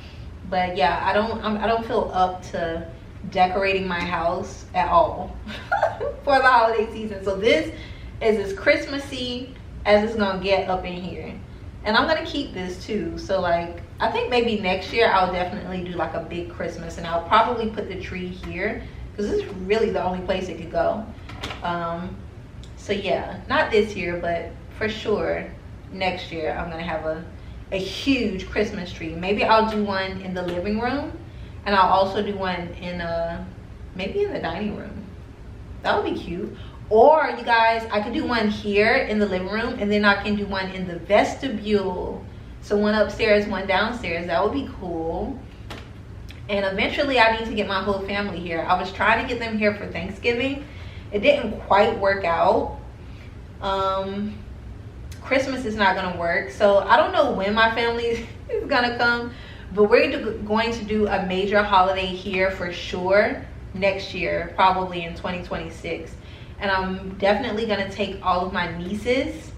But yeah, I don't feel up to decorating my house at all for the holiday season. So this is as Christmassy as it's gonna get up in here, and I'm gonna keep this too. So like I think maybe next year I'll definitely do like a big Christmas, and I'll probably put the tree here because this is really the only place it could go. So yeah, not this year, but for sure next year I'm gonna have a huge Christmas tree. Maybe I'll do one in the living room, and I'll also do one in maybe in the dining room. That would be cute. Or you guys, I could do one here in the living room, and then I can do one in the vestibule. So one upstairs, one downstairs. That would be cool. And eventually I need to get my whole family here. I was trying to get them here for Thanksgiving. It didn't quite work out. Christmas is not gonna work, so I don't know when my family is gonna come, but we're going to do a major holiday here for sure next year, probably in 2026. And I'm definitely gonna take all of my nieces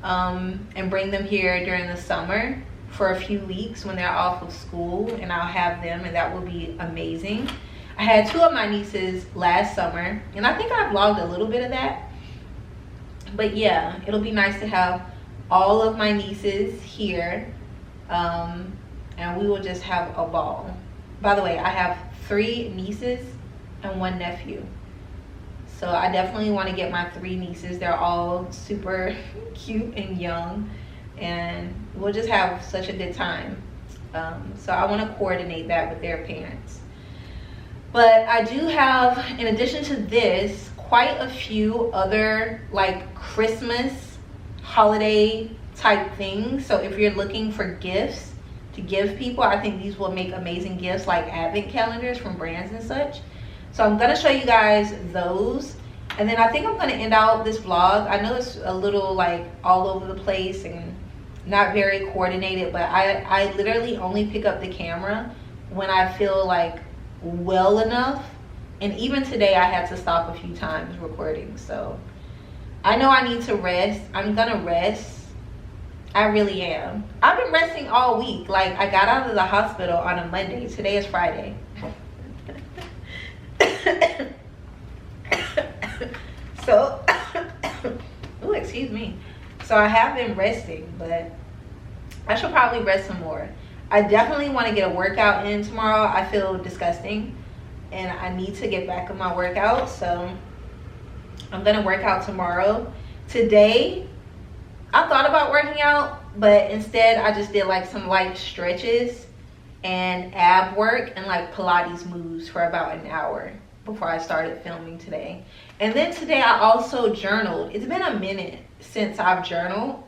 and bring them here during the summer for a few weeks when they're off of school, and I'll have them, and that will be amazing. I had two of my nieces last summer, and I think I vlogged a little bit of that. But yeah, it'll be nice to have all of my nieces here, and we will just have a ball. By the way, I have 3 nieces and 1 nephew. So I definitely want to get my 3 nieces. They're all super cute and young, and we'll just have such a good time. So I want to coordinate that with their parents. But I do have, in addition to this, quite a few other like Christmas holiday type things. So if you're looking for gifts to give people, I think these will make amazing gifts, like advent calendars from brands and such. So I'm gonna show you guys those, and then I think I'm gonna end out this vlog. I know it's a little like all over the place and not very coordinated, but I literally only pick up the camera when I feel like well enough. And even today I had to stop a few times recording. So I know I need to rest. I'm gonna rest. I really am. I've been resting all week. Like, I got out of the hospital on a Monday. Today is Friday. So oh, excuse me. So I have been resting, but I should probably rest some more. I definitely want to get a workout in tomorrow. I feel disgusting and I need to get back on my workout. So I'm gonna work out tomorrow. Today I thought about working out, but instead I just did like some light stretches and ab work and like Pilates moves for about an hour before I started filming today. And then today I also journaled. It's been a minute since I've journaled.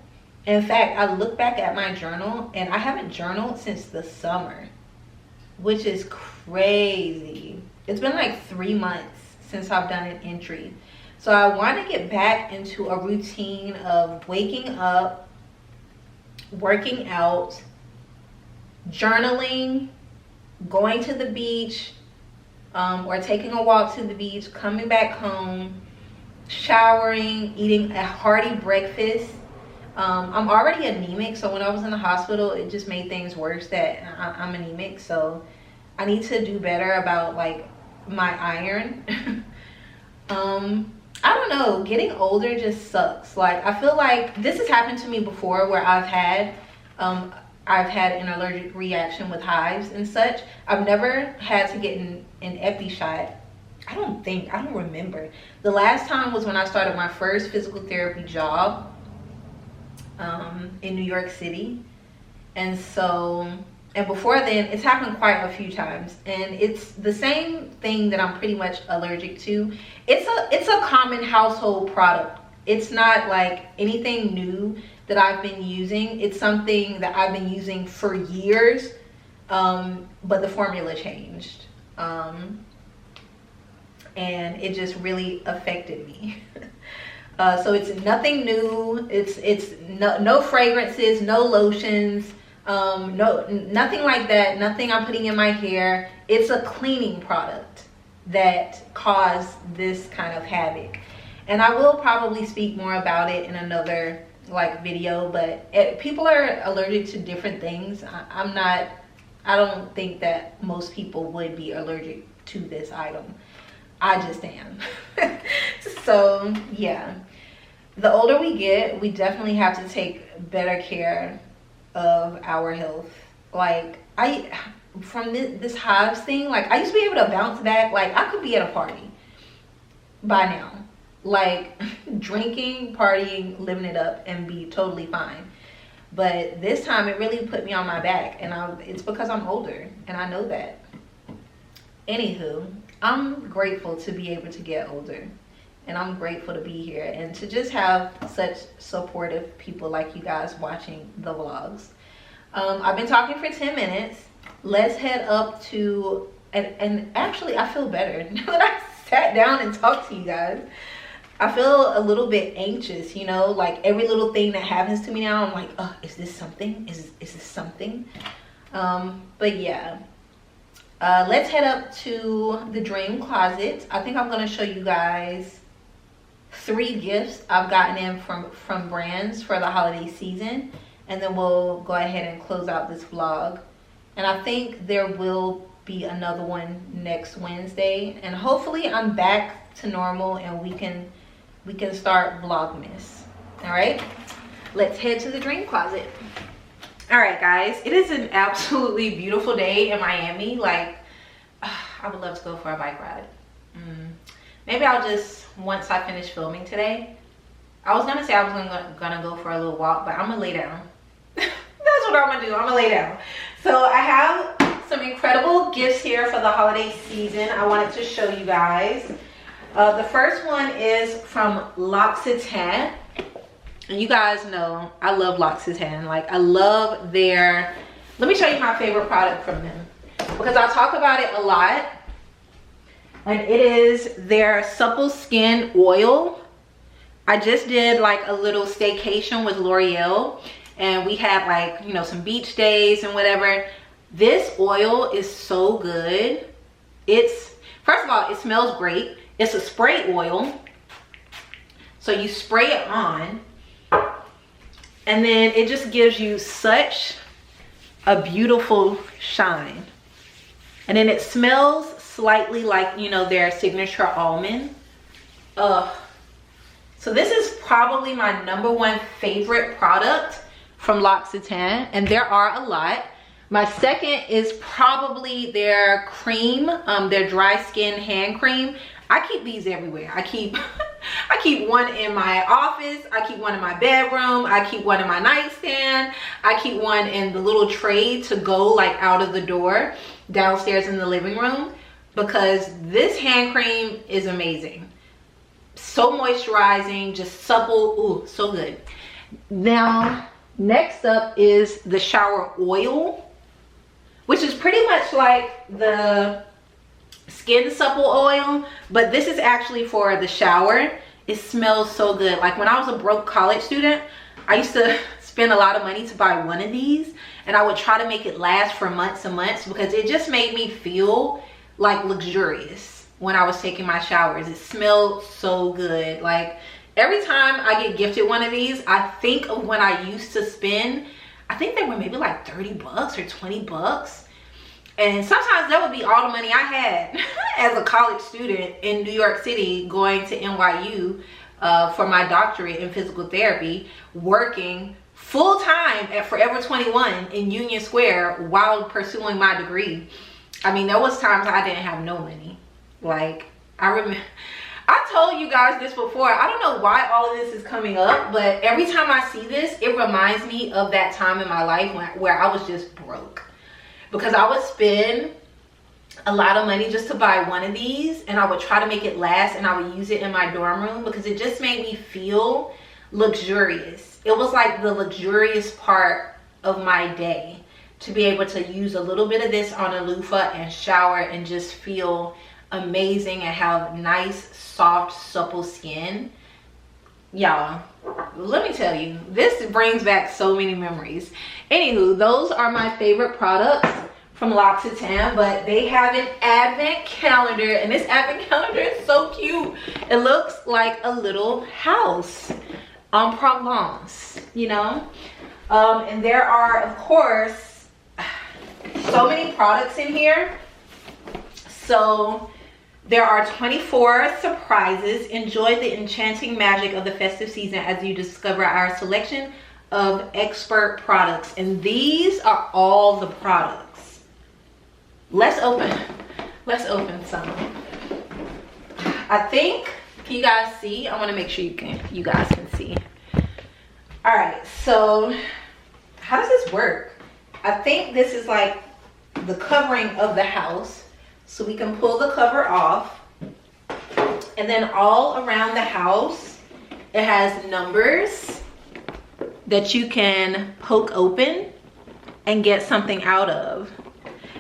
In fact, I look back at my journal and I haven't journaled since the summer, which is crazy. It's been like 3 months since I've done an entry. So I want to get back into a routine of waking up, working out, journaling, going to the beach, or taking a walk to the beach, coming back home, showering, eating a hearty breakfast. I'm already anemic, so when I was in the hospital, it just made things worse that I'm anemic. So I need to do better about like my iron. I don't know, getting older just sucks. Like, I feel like this has happened to me before where I've had an allergic reaction with hives and such. I've never had to get an epi shot. I don't remember. The last time was when I started my first physical therapy job in New York City. And before then, it's happened quite a few times, and it's the same thing that I'm pretty much allergic to. It's a common household product. It's not like anything new that I've been using. It's something that I've been using for years, but the formula changed, and it just really affected me. So it's nothing new. It's no fragrances, no lotions. Nothing like that. Nothing I'm putting in my hair. It's a cleaning product that caused this kind of havoc, and I will probably speak more about it in another like video. But people are allergic to different things. I don't think that most people would be allergic to this item. I just am. So yeah, the older we get, we definitely have to take better care of our health. Like, from this hives thing, like, I used to be able to bounce back. Like, I could be at a party by now, like drinking, partying, living it up, and be totally fine. But this time it really put me on my back, and it's because I'm older and I know that. Anywho, I'm grateful to be able to get older, and I'm grateful to be here and to just have such supportive people like you guys watching the vlogs. I've been talking for 10 minutes. Let's head up to, and actually I feel better now that I sat down and talked to you guys. I feel a little bit anxious, you know, like every little thing that happens to me now, I'm like, oh, is this something? Is this something? But yeah. Let's head up to the dream closet. I think I'm going to show you guys 3 gifts I've gotten in from brands for the holiday season, and then we'll go ahead and close out this vlog. And I think there will be another one next Wednesday, and hopefully I'm back to normal and we can start Vlogmas. All right, let's head to the dream closet. All right, guys, it is an absolutely beautiful day in Miami. Like, I would love to go for a bike ride. Maybe I'll just once I finish filming today. I was gonna say I was gonna go for a little walk, but I'm gonna lay down. That's what I'm gonna do. I'm gonna lay down. So I have some incredible gifts here for the holiday season. I wanted to show you guys. The first one is from L'Occitane. And you guys know I love L'Occitane. Like, I love their, let me show you my favorite product from them, because I talk about it a lot. And it is their supple skin oil. I just did like a little staycation with L'Oreal, and we had, like, you know, some beach days and whatever. This oil is so good. It's, first of all, it smells great. It's a spray oil, so you spray it on, and then it just gives you such a beautiful shine. And then it smells slightly like, you know, their signature almond. So this is probably my #1 favorite product from L'Occitane, and there are a lot. My second is probably their cream, their dry skin hand cream. I keep these everywhere. I keep one in my office, I keep one in my bedroom, I keep one in my nightstand, I keep one in the little tray to go like out of the door downstairs in the living room, because this hand cream is amazing. So moisturizing, just supple. Ooh, so good. Now, next up is the shower oil, which is pretty much like the skin supple oil, but this is actually for the shower. It smells so good. Like, when I was a broke college student, I used to spend a lot of money to buy one of these, and I would try to make it last for months and months, because it just made me feel like luxurious when I was taking my showers. It smelled so good. Like, every time I get gifted one of these, I think of when I used to spend, I think they were maybe like 30 bucks or 20 bucks. And sometimes that would be all the money I had as a college student in New York City, going to NYU for my doctorate in physical therapy, working full-time at Forever 21 in Union Square while pursuing my degree. I mean, there was times I didn't have no money. Like, I remember, I told you guys this before. I don't know why all of this is coming up, but every time I see this, it reminds me of that time in my life where I was just broke. Because I would spend a lot of money just to buy one of these, and I would try to make it last, and I would use it in my dorm room because it just made me feel luxurious. It was like the luxurious part of my day, to be able to use a little bit of this on a loofah and shower and just feel amazing and have nice, soft, supple skin. Y'all, let me tell you, this brings back so many memories. Anywho, those are my favorite products from L'Occitane, but they have an advent calendar, and this advent calendar is so cute. It looks like a little house en Provence, you know? And there are, of course, so many products in here. So there are 24 surprises. Enjoy the enchanting magic of the festive season as you discover our selection of expert products. And these are all the products. Let's open some. I think, can you guys see? I want to make sure you guys can see. All right, so how does this work? I think this is like the covering of the house. So we can pull the cover off, and then all around the house it has numbers that you can poke open and get something out of.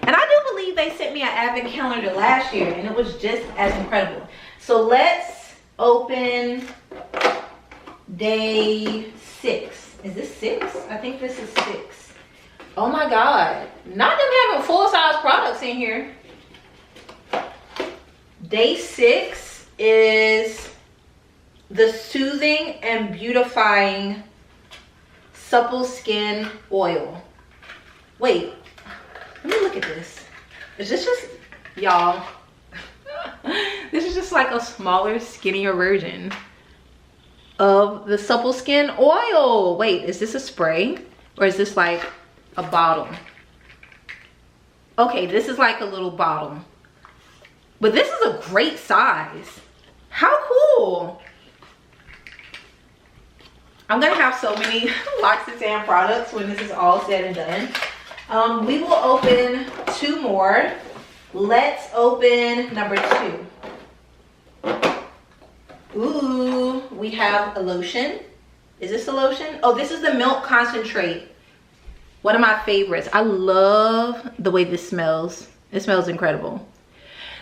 And I do believe they sent me an advent calendar last year, and it was just as incredible. So let's open day 6. Is this 6? I think this is 6. Oh my God, not them having full-size products in here. Day 6 is the Soothing and Beautifying Supple Skin Oil. Wait, let me look at this. Is this just, y'all, this is just like a smaller, skinnier version of the Supple Skin Oil. Wait, is this a spray or is this like a bottle? Okay, this is like a little bottle. But this is a great size. How cool. I'm gonna have so many L'Occitane products when this is all said and done. We will open 2 more. Let's open number 2. Ooh, we have a lotion. Is this a lotion? Oh, this is the milk concentrate. One of my favorites. I love the way this smells. It smells incredible.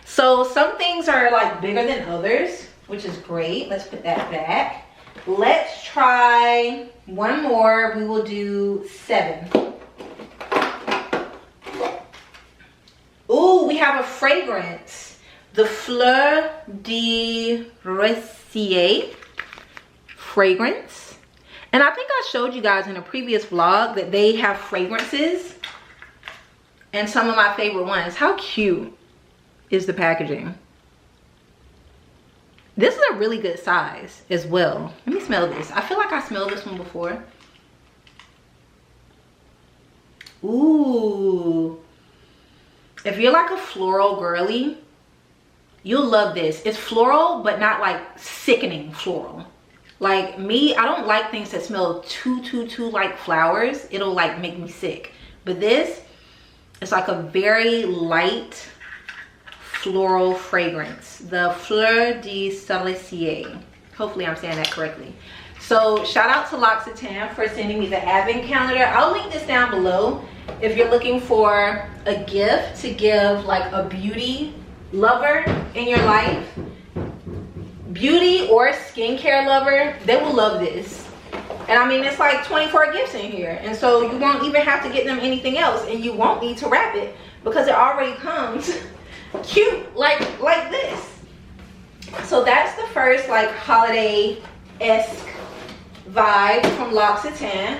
So some things are like bigger than others, which is great. Let's put that back. Let's try one more. We will do 7. Ooh, we have a fragrance. The Fleur de Rosier fragrance. And I think I showed you guys in a previous vlog that they have fragrances. And some of my favorite ones. How cute is the packaging? This is a really good size as well. Let me smell this. I feel like I smelled this one before. Ooh. If you're like a floral girly, you'll love this. It's floral, but not like sickening floral. Like me, I don't like things that smell too like flowers. It'll like make me sick. But this, it's like a very light floral fragrance, the Fleur de Rosier. Hopefully I'm saying that correctly. So shout out to L'Occitane for sending me the advent calendar. I'll link this down below if you're looking for a gift to give like a beauty lover in your life, beauty or skincare lover. They will love this. And I mean, it's like 24 gifts in here, and so you won't even have to get them anything else, and you won't need to wrap it because it already comes cute like this. So that's the first like holiday-esque vibe from L'Occitane.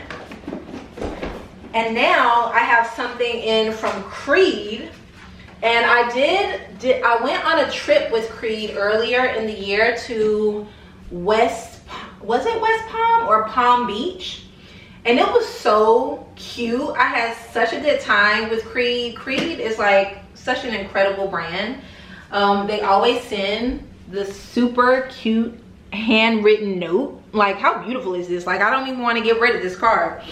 And now I have something in from Creed. And I went on a trip with Creed earlier in the year to West Palm or Palm Beach? And it was so cute. I had such a good time with Creed. Creed is like such an incredible brand. They always send the super cute handwritten note. Like, how beautiful is this? Like, I don't even want to get rid of this card.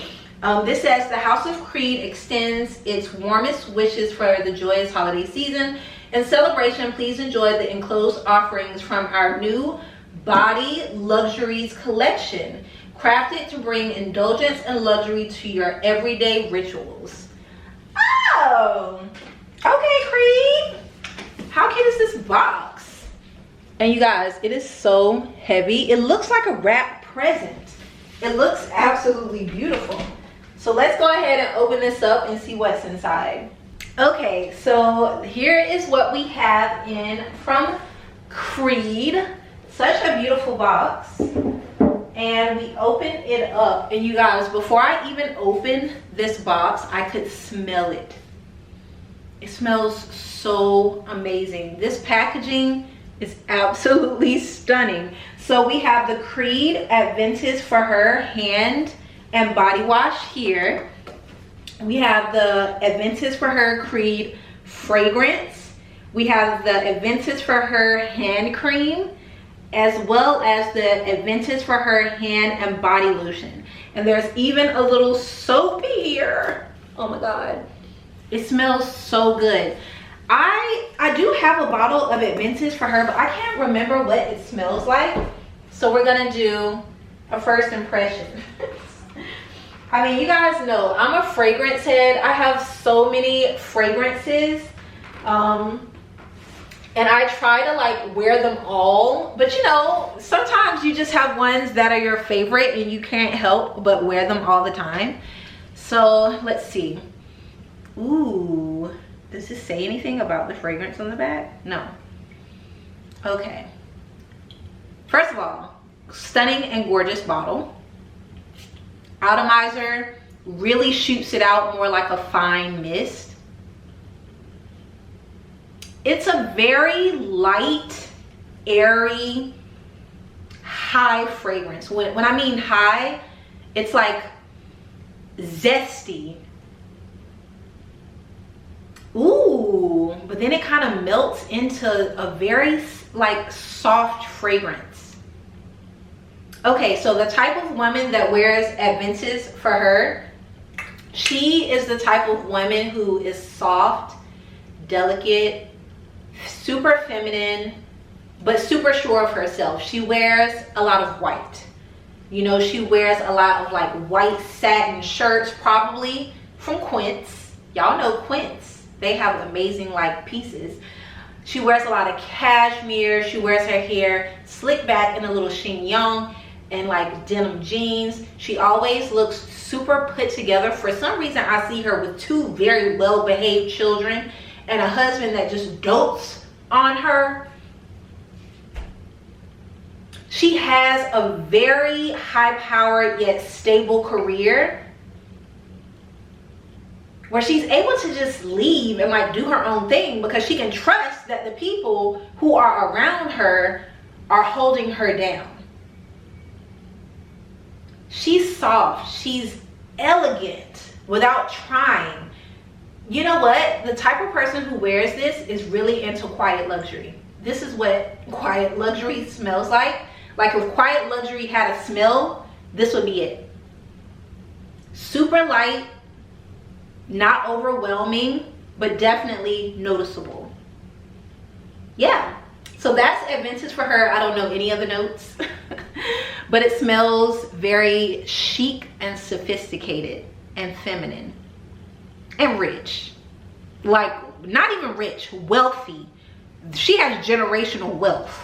This says, the House of Creed extends its warmest wishes for the joyous holiday season. In celebration, please enjoy the enclosed offerings from our new Body Luxuries collection, crafted to bring indulgence and luxury to your everyday rituals. Oh, okay, Creed. How cute is this box? And you guys, it is so heavy. It looks like a wrapped present. It looks absolutely beautiful. So let's go ahead and open this up and see what's inside. Okay, so here is what we have in from Creed. Such a beautiful box. And we open it up, and you guys, before I even open this box, I could smell it. It smells so amazing. This packaging is absolutely stunning. So we have the Creed Adventist for Her hand and body wash here. We have the Adventist for Her Creed fragrance. We have the Adventist for Her hand cream, as well as the Adventist for Her hand and body lotion. And there's even a little soap here. Oh my God, it smells so good. I do have a bottle of Adventist for Her, but I can't remember what it smells like. So we're gonna do a first impression. I mean, you guys know I'm a fragrance head. I have so many fragrances. And I try to like wear them all, but you know, sometimes you just have ones that are your favorite and you can't help but wear them all the time. So let's see. Ooh, does this say anything about the fragrance on the back? No. Okay. First of all, stunning and gorgeous bottle. Atomizer really shoots it out more like a fine mist. It's a very light, airy, high fragrance. When I mean high, it's like zesty. Ooh, but then it kind of melts into a very like soft fragrance. Okay, so the type of woman that wears Adventures for her, she is the type of woman who is soft, delicate, super feminine, but super sure of herself. She wears a lot of white. You know, she wears a lot of like white satin shirts, probably from Quince. Y'all know Quince. They have amazing like pieces. She wears a lot of cashmere. She wears her hair slicked back in a little chignon and like denim jeans. She always looks super put together. For some reason, I see her with two very well-behaved children and a husband that just dotes on her. She has a very high-powered yet stable career where she's able to just leave and like do her own thing because she can trust that the people who are around her are holding her down. She's soft, she's elegant without trying. You know what? The type of person who wears this is really into quiet luxury. This is what quiet luxury smells like. Like if quiet luxury had a smell, this would be it. Super light, not overwhelming, but definitely noticeable. Yeah, so that's Adventures for her. I don't know any other notes, but it smells very chic and sophisticated and feminine and rich. Like not even rich, wealthy. She has generational wealth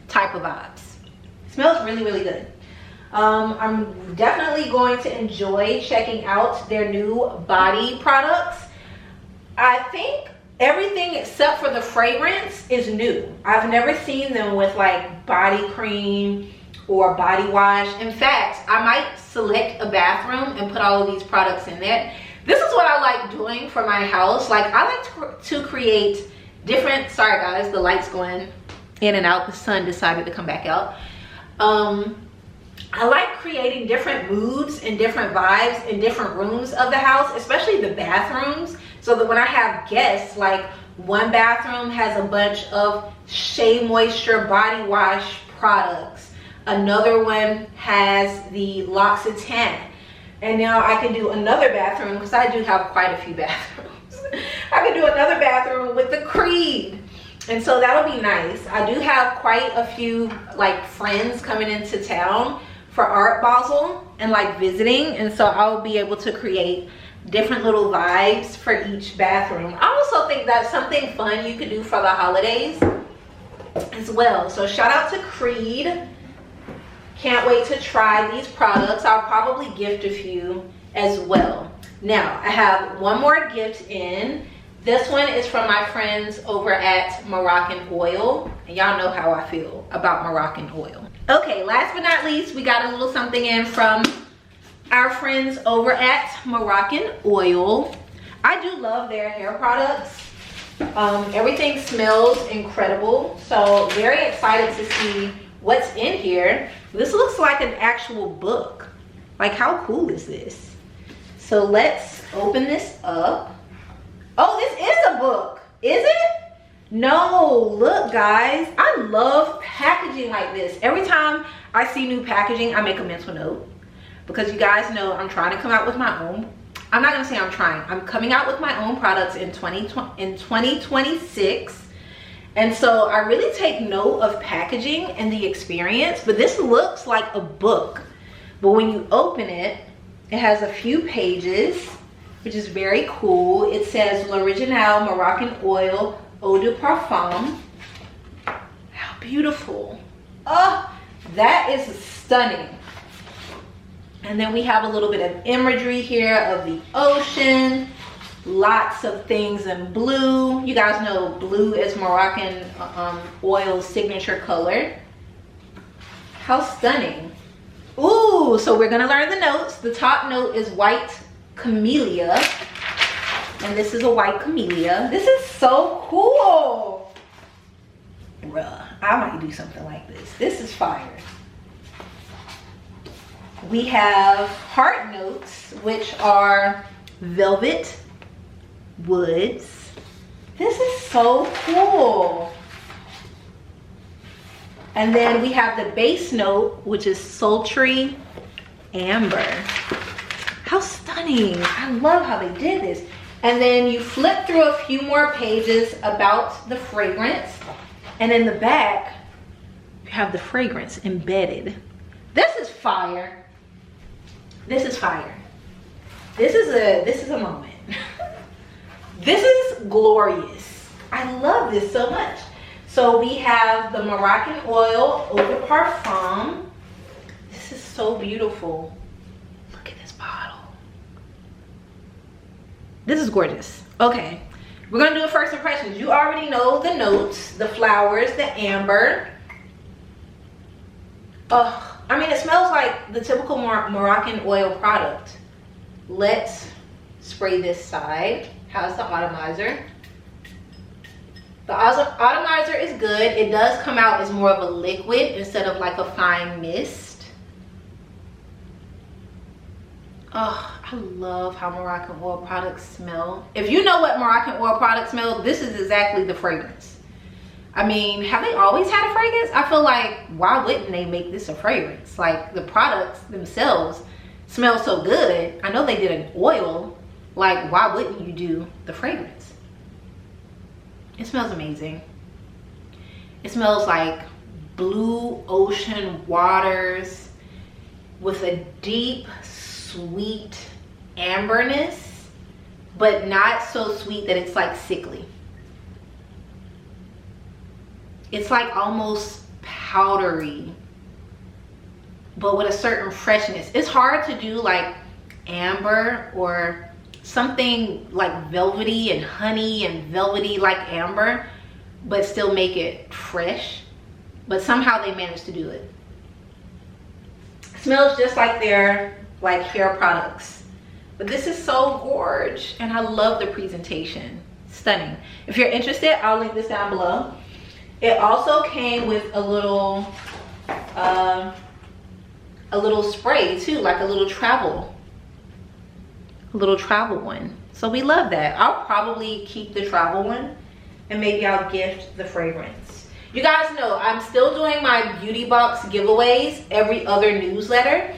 type of vibes. Smells really, really good. I'm definitely going to enjoy checking out their new body products. I think everything except for the fragrance is new. I've never seen them with like body cream or body wash. In fact, I might select a bathroom and put all of these products in there. This is what I like doing for my house. Like I like to create different, sorry guys, the light's going in and out. The sun decided to come back out. I like creating different moods and different vibes in different rooms of the house, especially the bathrooms, so that when I have guests, like one bathroom has a bunch of Shea Moisture body wash products, another one has the L'Occitane, and now I can do another bathroom, because I do have quite a few bathrooms. I can do another bathroom with the Creed. And so that'll be nice. I do have quite a few like friends coming into town for Art Basel and like visiting, and so I'll be able to create different little vibes for each bathroom. I also think that's something fun you could do for the holidays as well. So shout out to Creed. Can't wait to try these products. I'll probably gift a few as well. Now I have one more gift in. This one is from my friends over at Moroccan Oil. And y'all know how I feel about Moroccan Oil. Okay, last but not least, we got a little something in from our friends over at Moroccan Oil. I do love their hair products. Everything smells incredible. So very excited to see what's in here. This looks like an actual book. Like how cool is this? So let's open this up. Oh, this is a book. Is it? No, look guys, I love packaging like this. Every time I see new packaging, I make a mental note, because you guys know I'm trying to come out with my own. I'm not gonna say I'm trying. I'm coming out with my own products in 2026. And so I really take note of packaging and the experience, but this looks like a book. But when you open it, it has a few pages, which is very cool. It says L'Original Moroccan Oil Eau de Parfum. How beautiful. Oh, that is stunning. And then we have a little bit of imagery here of the ocean. Lots of things in blue. You guys know blue is Moroccan Oil's signature color. How stunning. Ooh, so we're gonna learn the notes. The top note is white camellia, and this is a white camellia. This is so cool. Bruh, I might do something like this. This is fire. We have heart notes, which are velvet woods. This is so cool. And then we have the base note, which is sultry amber. How stunning. I love how they did this. And then you flip through a few more pages about the fragrance. And in the back, you have the fragrance embedded. This is fire. This is fire. This is a moment. This is glorious. I love this so much. So we have the Moroccan oil eau de parfum. This is so beautiful. Look at this bottle. This is gorgeous. Okay, we're gonna do a first impressions. You already know the notes, the flowers, the amber. I mean, it smells like the typical Moroccan oil product. Let's spray this side. How's the atomizer? The atomizer is good. It does come out as more of a liquid instead of like a fine mist. Oh, I love how Moroccan oil products smell. If you know what Moroccan oil products smell, this is exactly the fragrance. I mean, have they always had a fragrance? I feel like, why wouldn't they make this a fragrance? Like, the products themselves smell so good. I know they did an oil. Like, why wouldn't you do the fragrance? It smells amazing. It smells like blue ocean waters with a deep, sweet amberness, but not so sweet that it's like sickly. It's like almost powdery, but with a certain freshness. It's hard to do like amber or something like velvety and honey and velvety like amber, but still make it fresh. But somehow they managed to do it. It smells just like their like hair products. But this is so gorgeous, and I love the presentation. Stunning. If you're interested, I'll link this down below. It also came with a little spray too, like a little travel one. So we love that. I'll probably keep the travel one, and maybe I'll gift the fragrance. You guys know I'm still doing my beauty box giveaways every other newsletter.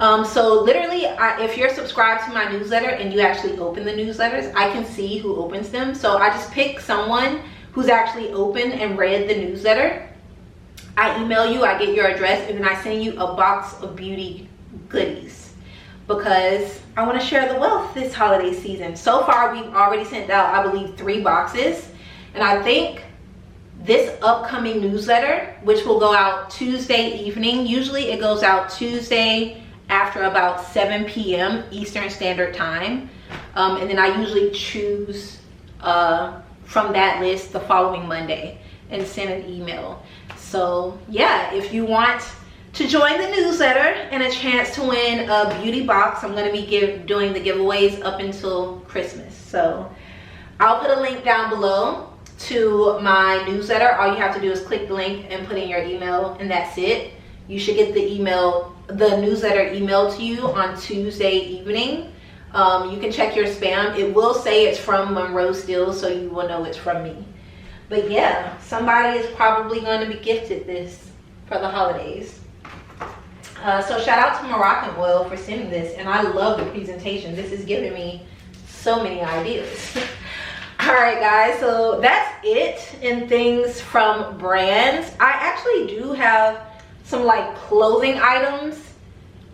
So literally, if you're subscribed to my newsletter and you actually open the newsletters, I can see who opens them. So I just pick someone who's actually opened and read the newsletter. I email you, I get your address, and then I send you a box of beauty goodies, because I want to share the wealth this holiday season. So far, we've already sent out, I believe, 3 boxes. And I think this upcoming newsletter, which will go out Tuesday evening, usually it goes out Tuesday after about 7 p.m. Eastern Standard Time. And then I usually choose from that list the following Monday and send an email. So yeah, if you want to join the newsletter and a chance to win a beauty box, I'm going to be doing the giveaways up until Christmas. So I'll put a link down below to my newsletter. All you have to do is click the link and put in your email, and that's it. You should get the newsletter emailed to you on Tuesday evening. You can check your spam. It will say it's from MONROE STEELE, so you will know it's from me. But yeah, somebody is probably going to be gifted this for the holidays. So shout out to Moroccan Oil for sending this, and I love the presentation. This is giving me so many ideas. All right, guys, so that's it in things from brands. I actually do have some like clothing items,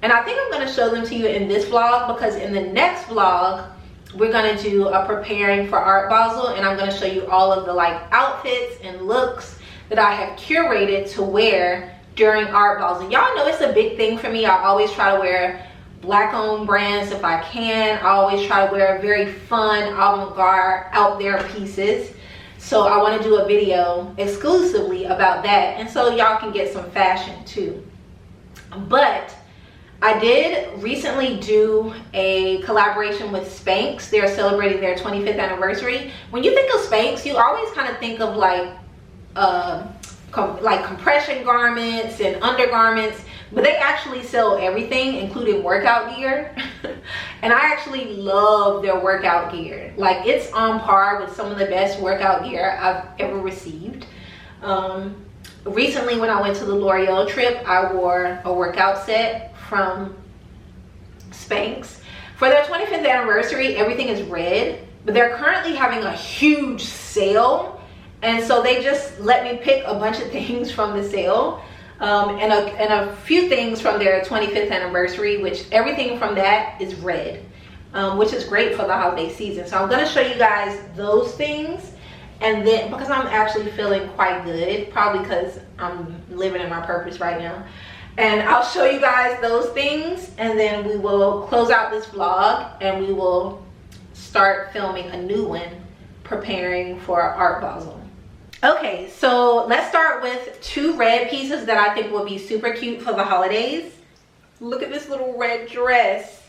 and I think I'm going to show them to you in this vlog, because in the next vlog we're going to do a preparing for Art Basel, and I'm going to show you all of the like outfits and looks that I have curated to wear during Art Basel. Y'all know it's a big thing for me. I always try to wear Black owned brands if I can. I always try to wear very fun, avant-garde, out there pieces. So I want to do a video exclusively about that, and so y'all can get some fashion too. But I did recently do a collaboration with Spanx. They're celebrating their 25th anniversary. When you think of Spanx, you always kind of think of like compression garments and undergarments, but they actually sell everything, including workout gear. And I actually love their workout gear. Like, it's on par with some of the best workout gear I've ever received. recently when I went to the L'Oreal trip, I wore a workout set from Spanx. For their 25th anniversary, everything is red, but they're currently having a huge sale. And so they just let me pick a bunch of things from the sale. And a few things from their 25th anniversary, which everything from that is red, which is great for the holiday season. So I'm going to show you guys those things. And then, because I'm actually feeling quite good, probably because I'm living in my purpose right now. And I'll show you guys those things, and then we will close out this vlog and we will start filming a new one, preparing for Art Basel. Okay, so let's start with two red pieces that I think will be super cute for the holidays. Look at this little red dress.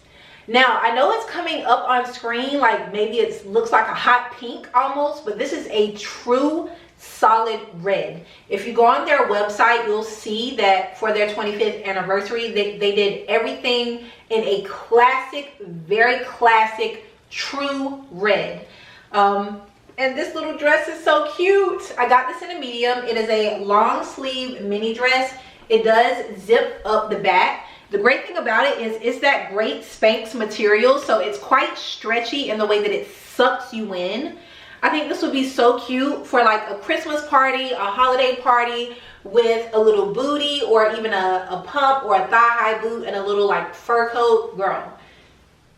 Now, I know it's coming up on screen, like maybe it looks like a hot pink almost, but this is a true solid red. If you go on their website, you'll see that for their 25th anniversary, they did everything in a classic, very classic, true red. And this little dress is so cute. I got this in a medium. It is a long sleeve mini dress. It does zip up the back. The great thing about it is it's that great Spanx material, so it's quite stretchy in the way that it sucks you in. I think this would be so cute for like a Christmas party, a holiday party with a little booty, or even a pump or a thigh-high boot and a little like fur coat. Girl,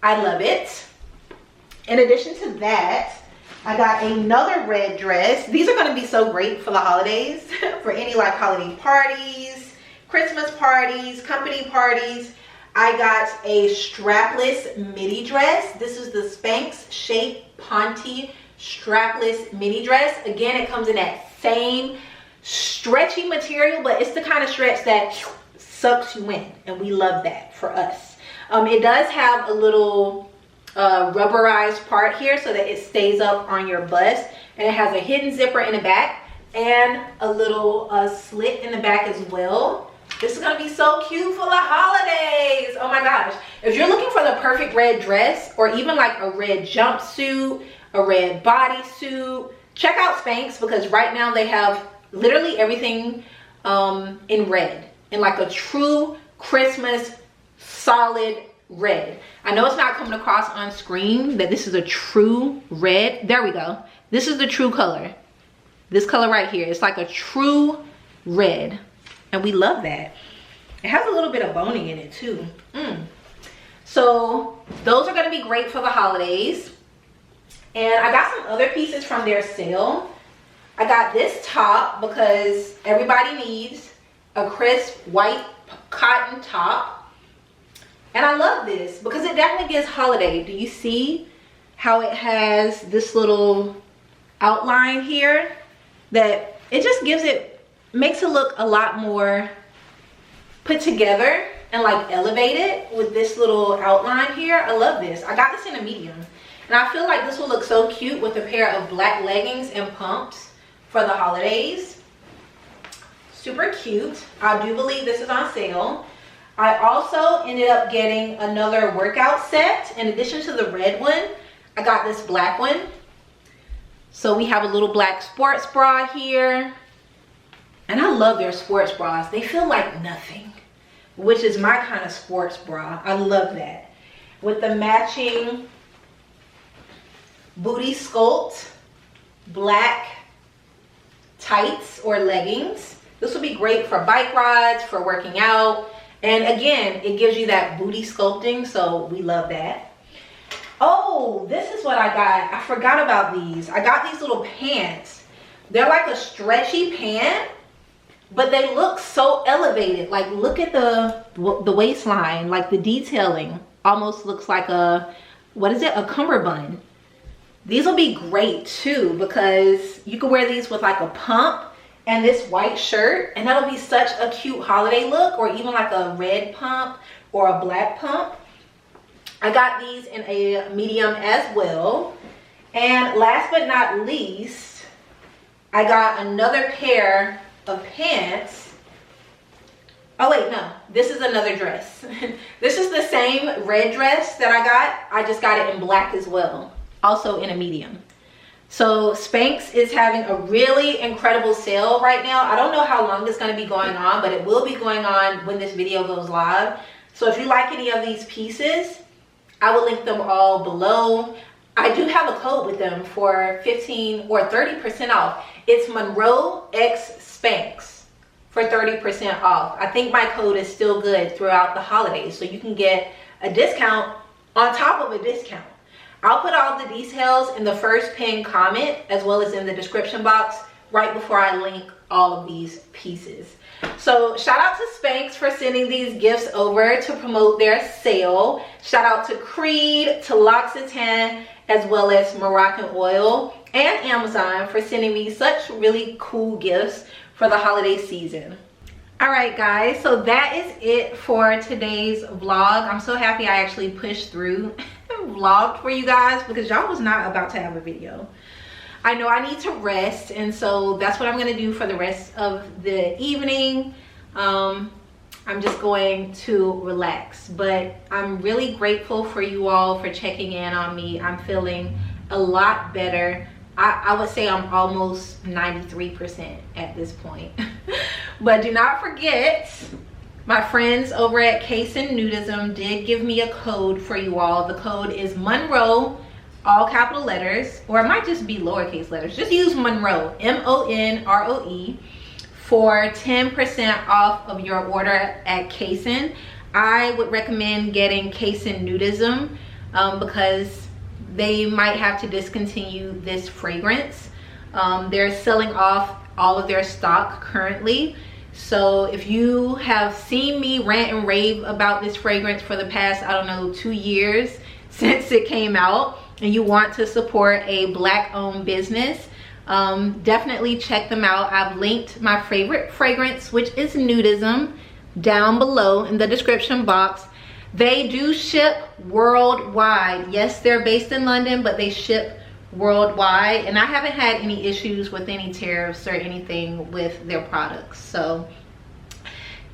I love it. In addition to that, I got another red dress. These are going to be so great for the holidays, for any like holiday parties, Christmas parties, company parties. I got a strapless midi dress. This is the Spanx Shape Ponte strapless mini dress. Again, it comes in that same stretchy material, but it's the kind of stretch that sucks you in, and we love that for us. It does have a little rubberized part here so that it stays up on your bust, and it has a hidden zipper in the back and a little slit in the back as well. This is gonna be so cute for the holidays. Oh my gosh. If you're looking for the perfect red dress, or even like a red jumpsuit, a red bodysuit, check out Spanx, because right now they have literally everything in red, in like a true Christmas solid red. I know it's not coming across on screen that this is a true red. There we go. This is the true color. This color right here. It's like a true red, and we love that. It has a little bit of boning in it too. So those are going to be great for the holidays. And I got some other pieces from their sale. I got this top because everybody needs a crisp white cotton top. And I love this because it definitely gives holiday. Do you see how it has this little outline here? That it just gives it, makes it look a lot more put together and like elevated with this little outline here. I love this. I got this in a medium. And I feel like this will look so cute with a pair of black leggings and pumps for the holidays. Super cute. I do believe this is on sale. I also ended up getting another workout set. In addition to the red one, I got this black one. So we have a little black sports bra here. And I love their sports bras. They feel like nothing, which is my kind of sports bra. I love that. With the matching booty sculpt black tights or leggings. This will be great for bike rides, for working out, and again, it gives you that booty sculpting, so we love that. Oh, this is what I got. I forgot about these. I got these little pants. They're like a stretchy pant, but they look so elevated. Like, look at the waistline, like the detailing almost looks like a, what is it, a cummerbund. These will be great too, because you can wear these with like a pump and this white shirt, and that'll be such a cute holiday look, or even like a red pump or a black pump. I got these in a medium as well. And last but not least, I got another pair of pants. Oh wait, no, this is another dress. This is the same red dress that I got. I just got it in black as well, also in a medium. So Spanx is having a really incredible sale right now. I don't know how long it's going to be going on, but it will be going on when this video goes live. So if you like any of these pieces, I will link them all below. I do have a code with them for 15 or 30% off. It's MONROE X Spanx for 30% off. I think my code is still good throughout the holidays, so you can get a discount on top of a discount. I'll put all the details in the first pinned comment as well as in the description box right before I link all of these pieces. So shout out to Spanx for sending these gifts over to promote their sale. Shout out to Creed, to L'Occitane, as well as Moroccan Oil, and Amazon for sending me such really cool gifts for the holiday season. All right guys, so that is it for today's vlog. I'm so happy I actually pushed through and vlogged for you guys because y'all was not about to have a video. I know I need to rest, and so that's what I'm gonna do for the rest of the evening. I'm just going to relax, but I'm really grateful for you all for checking in on me. I'm feeling a lot better. I would say I'm almost 93% at this point. But do not forget, my friends over at Cason Nudism did give me a code for you all. The code is MONROE, all capital letters, or it might just be lowercase letters. Just use MONROE, M-O-N-R-O-E, for 10% off of your order at Cason. I would recommend getting Cason Nudism because they might have to discontinue this fragrance. They're selling off all of their stock currently. So if you have seen me rant and rave about this fragrance for the past, I don't know, 2 years since it came out, and you want to support a Black-owned business, definitely check them out. I've linked my favorite fragrance, which is Nudism, down below in the description box. They do ship worldwide. Yes, they're based in London, but they ship worldwide, and I haven't had any issues with any tariffs or anything with their products. So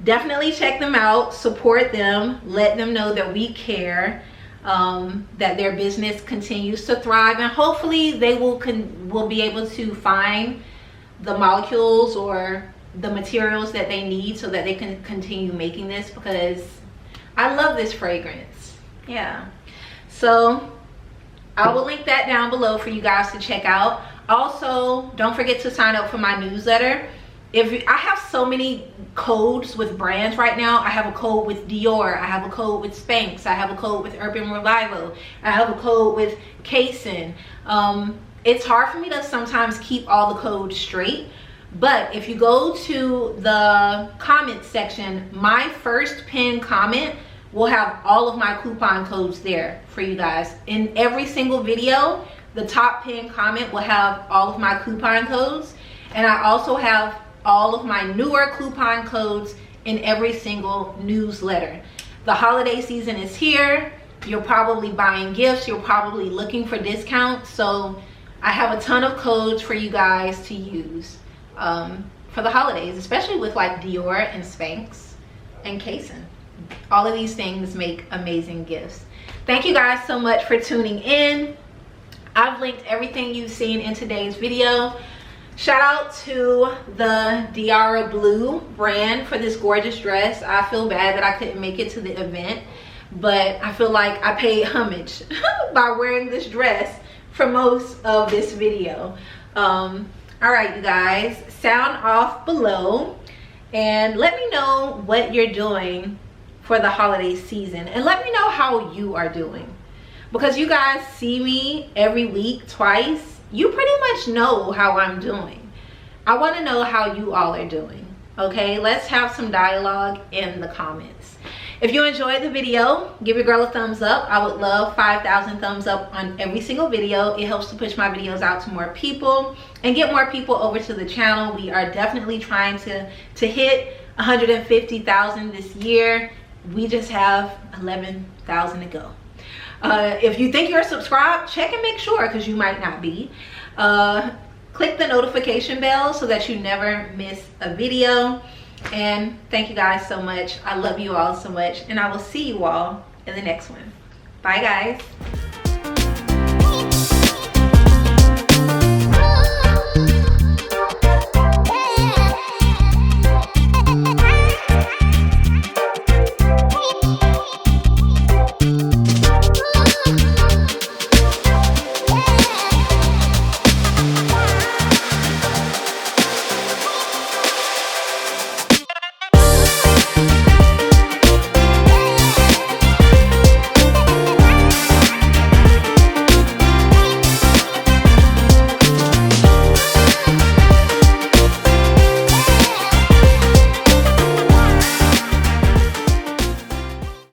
definitely check them out, support them, let them know that we care, that their business continues to thrive, and hopefully they will be able to find the molecules or the materials that they need so that they can continue making this, because I love this fragrance. Yeah, so I will link that down below for you guys to check out. Also, don't forget to sign up for my newsletter. I have so many codes with brands right now. I have a code with Dior, I have a code with Spanx, I have a code with Urban Revival, I have a code with Cason. It's hard for me to sometimes keep all the codes straight, but if you go to the comment section, my first pinned comment will have all of my coupon codes there for you guys. In every single video, the top pinned comment will have all of my coupon codes, and I also have all of my newer coupon codes in every single newsletter. The holiday season is here. You're probably buying gifts, you're probably looking for discounts, so I have a ton of codes for you guys to use for the holidays, especially with like Dior and Spanx and Cason. All of these things make amazing gifts. Thank you guys so much for tuning in. I've linked everything you've seen in today's video. Shout out to the Diara Blue brand for this gorgeous dress. I feel bad that I couldn't make it to the event, but I feel like I paid homage by wearing this dress for most of this video. All right, you guys, sound off below and let me know what you're doing for the holiday season, and let me know how you are doing, because you guys see me every week twice. You pretty much know how I'm doing. I want to know how you all are doing. Okay, let's have some dialogue in the comments. If you enjoyed the video, give your girl a thumbs up. I would love 5,000 thumbs up on every single video. It helps to push my videos out to more people and get more people over to the channel. We are definitely trying to hit 150,000 this year. We just have 11,000 to go. If you think you're subscribed, check and make sure, because you might not be. Click the notification bell so that you never miss a video. And thank you guys so much. I love you all so much, and I will see you all in the next one. Bye guys.